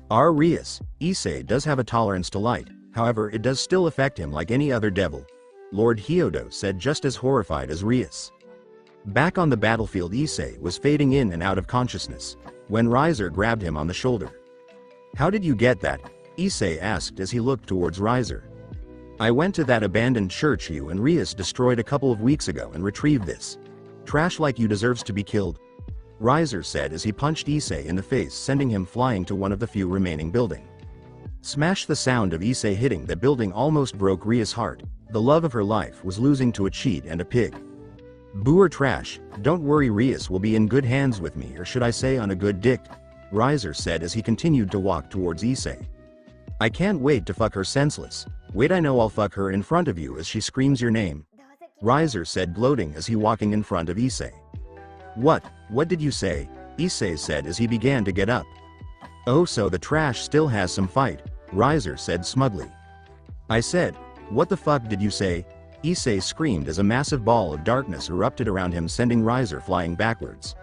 Our Rias, Issei does have a tolerance to light, however it does still affect him like any other devil, Lord Hyoudou said, just as horrified as Rias. Back on the battlefield, Issei was fading in and out of consciousness, when Riser grabbed him on the shoulder. How did you get that? Issei asked as he looked towards Riser. I went to that abandoned church you and Rias destroyed a couple of weeks ago and retrieved this. Trash like you deserves to be killed, Riser said as he punched Issei in the face, sending him flying to one of the few remaining buildings. Smash! The sound of Issei hitting the building almost broke Rias' heart. The love of her life was losing to a cheat and a pig. Booer, trash, don't worry, Rias will be in good hands with me, or should I say on a good dick, Riser said as he continued to walk towards Issei. I can't wait to fuck her senseless. Wait, I know I'll fuck her in front of you as she screams your name, Riser said, gloating as he walking in front of Issei. What did you say? Issei said as he began to get up. Oh, so the trash still has some fight, Riser said smugly. I said, what the fuck did you say? Issei screamed as a massive ball of darkness erupted around him, sending Riser flying backwards.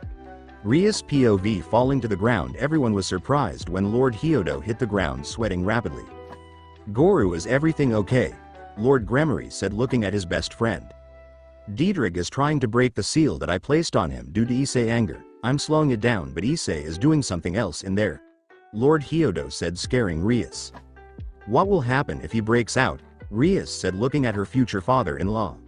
Rias POV falling to the ground. Everyone was surprised when Lord Hyoudou hit the ground, sweating rapidly. Goru, is everything okay? Lord Gremory said, looking at his best friend. Diedrich is trying to break the seal that I placed on him due to Issei anger. I'm slowing it down, but Issei is doing something else in there, Lord Hyoudou said, scaring Rias. What will happen if he breaks out? Rias said, looking at her future father-in-law.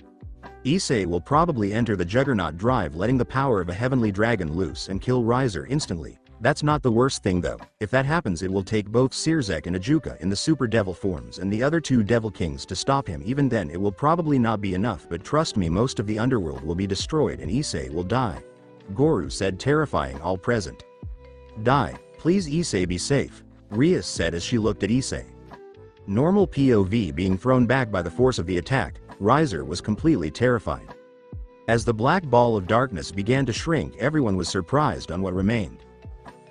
Issei will probably enter the Juggernaut Drive, letting the power of a heavenly dragon loose and kill Riser instantly. That's not the worst thing though. If that happens, it will take both Sirzek and Ajuka in the super devil forms and the other two devil kings to stop him. Even then it will probably not be enough, but trust me, most of the underworld will be destroyed and Issei will die, Goru said, terrifying all present. Die, please Issei, be safe, Rias said as she looked at Issei. Normal POV being thrown back by the force of the attack, Riser was completely terrified. As the black ball of darkness began to shrink, everyone was surprised on what remained.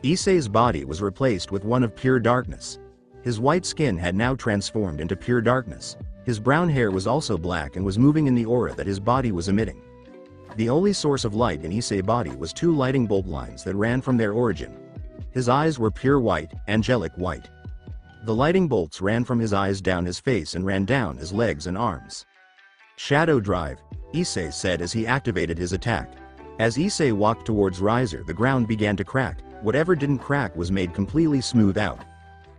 Issei's body was replaced with one of pure darkness. His white skin had now transformed into pure darkness. His brown hair was also black and was moving in the aura that his body was emitting. The only source of light in Issei's body was two lighting bolt lines that ran from their origin. His eyes were pure white, angelic white. The lighting bolts ran from his eyes down his face and ran down his legs and arms. Shadow Drive, Issei said as he activated his attack. As Issei walked towards Riser, the ground began to crack. Whatever didn't crack was made completely smooth out.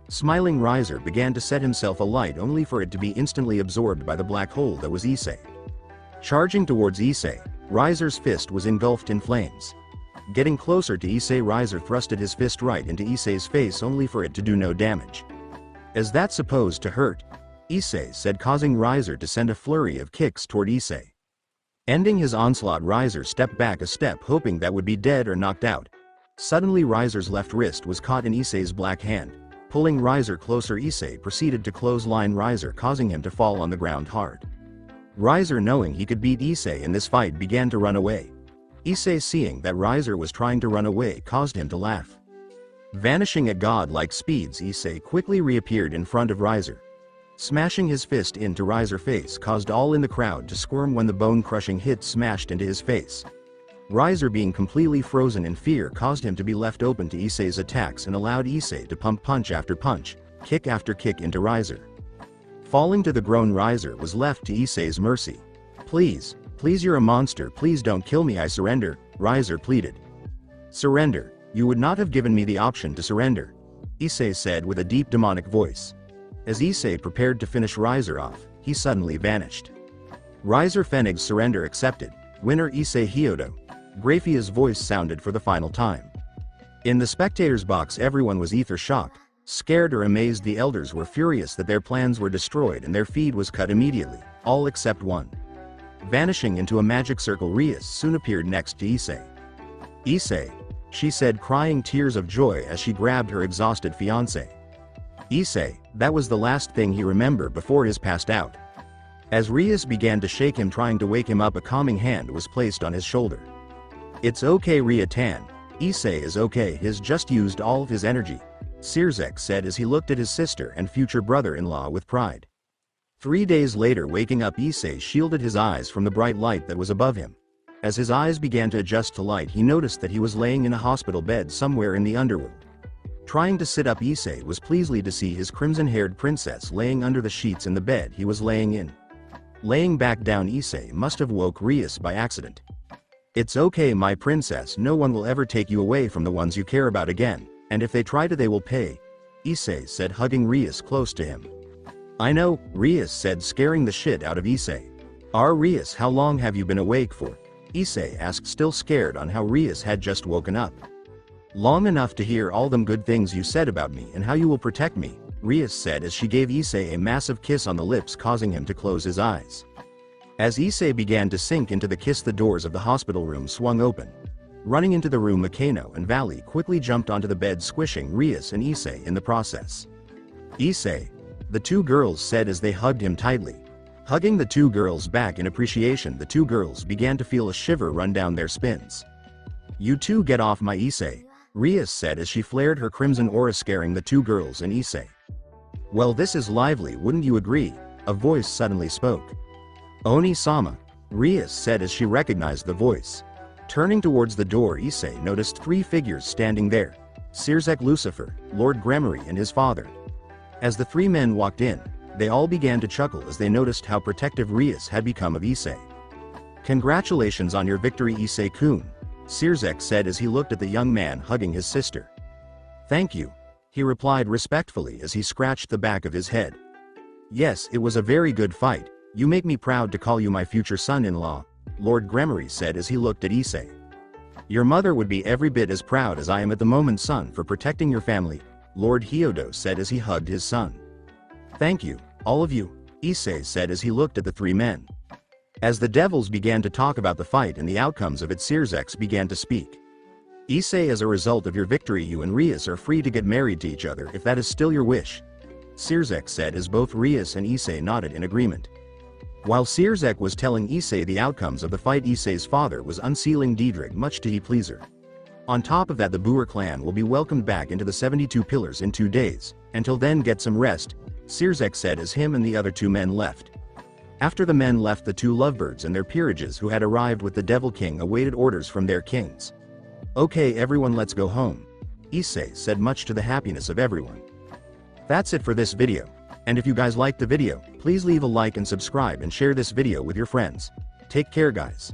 Smiling Riser began to set himself alight only for it to be instantly absorbed by the black hole that was Issei. Charging towards Issei, Riser's fist was engulfed in flames. Getting closer to Issei, Riser thrusted his fist right into Issei's face only for it to do no damage. "Is that supposed to hurt?" Issei said, causing Riser to send a flurry of kicks toward Issei. Ending his onslaught, Riser stepped back a step hoping that would be dead or knocked out. Suddenly Riser's left wrist was caught in Issei's black hand. Pulling Riser closer, Issei proceeded to clothesline Riser, causing him to fall on the ground hard. Riser, knowing he could beat Issei in this fight, began to run away. Issei, seeing that Riser was trying to run away, caused him to laugh. Vanishing at god-like speeds, Issei quickly reappeared in front of Riser. Smashing his fist into Riser's face caused all in the crowd to squirm when the bone-crushing hit smashed into his face. Riser, being completely frozen in fear, caused him to be left open to Issei's attacks and allowed Issei to pump punch after punch, kick after kick into Riser. Falling to the ground, Riser was left to Issei's mercy. "Please, please, you're a monster, please don't kill me, I surrender," Riser pleaded. "Surrender? You would not have given me the option to surrender," Issei said with a deep demonic voice. As Issei prepared to finish Riser off, he suddenly vanished. Riser Pfennig's surrender accepted. Winner Issei Hyoudou. Graphia's voice sounded for the final time. In the spectators' box, everyone was either shocked, scared or amazed. The elders were furious that their plans were destroyed and their feed was cut immediately, all except one. Vanishing into a magic circle, Rias soon appeared next to Issei. "Issei," she said, crying tears of joy as she grabbed her exhausted fiancé. Issei, that was the last thing he remembered before he passed out. As Rias began to shake him, trying to wake him up, a calming hand was placed on his shoulder. "It's okay, Ria-tan. Issei is okay, he's just used all of his energy," Sirzek said as he looked at his sister and future brother-in-law with pride. 3 days later, waking up, Issei shielded his eyes from the bright light that was above him. As his eyes began to adjust to light, he noticed that he was laying in a hospital bed somewhere in the underworld. Trying to sit up, Issei was pleased to see his crimson-haired princess laying under the sheets in the bed he was laying in. Laying back down, Issei must have woke Rias by accident. "It's okay, my princess, no one will ever take you away from the ones you care about again, and if they try to, they will pay," Issei said, hugging Rias close to him. "I know," Rias said, scaring the shit out of Issei. "Rias, how long have you been awake for?" Issei asked, still scared on how Rias had just woken up. "Long enough to hear all them good things you said about me and how you will protect me," Rias said as she gave Issei a massive kiss on the lips, causing him to close his eyes. As Issei began to sink into the kiss, the doors of the hospital room swung open. Running into the room, Akeno and Vali quickly jumped onto the bed, squishing Rias and Issei in the process. "Issei," the two girls said as they hugged him tightly. Hugging the two girls back in appreciation, the two girls began to feel a shiver run down their spines. "You two get off my Issei," Rias said as she flared her crimson aura, scaring the two girls and Issei. "Well, this is lively, wouldn't you agree?" a voice suddenly spoke. "Oni-sama," Rias said as she recognized the voice. Turning towards the door, Issei noticed 3 figures standing there. Sirzek, Lucifer, Lord Gremory and his father. As the 3 men walked in, they all began to chuckle as they noticed how protective Rias had become of Issei. "Congratulations on your victory, Issei-kun," Sirzek said as he looked at the young man hugging his sister. "Thank you," he replied respectfully as he scratched the back of his head. "Yes, it was a very good fight. You make me proud to call you my future son-in-law," Lord Gremory said as he looked at Issei. "Your mother would be every bit as proud as I am at the moment, son, for protecting your family," Lord Hyoudou said as he hugged his son. "Thank you, all of you," Issei said as he looked at the 3 men. As the devils began to talk about the fight and the outcomes of it, Sirzek began to speak. "Issei, as a result of your victory, you and Rias are free to get married to each other if that is still your wish," Sirzek said as both Rias and Issei nodded in agreement. While Sirzek was telling Issei the outcomes of the fight, Issei's father was unsealing Diedrich, much to his pleasure. On top of that, the Boer clan will be welcomed back into the 72 Pillars in 2 days. Until then, get some rest, Sirzek said as him and the other 2 men left. After the men left, the two lovebirds and their peerages who had arrived with the Devil King awaited orders from their kings. "Okay everyone, let's go home," Issei said, much to the happiness of everyone. That's it for this video. And if you guys liked the video, please leave a like and subscribe and share this video with your friends. Take care guys.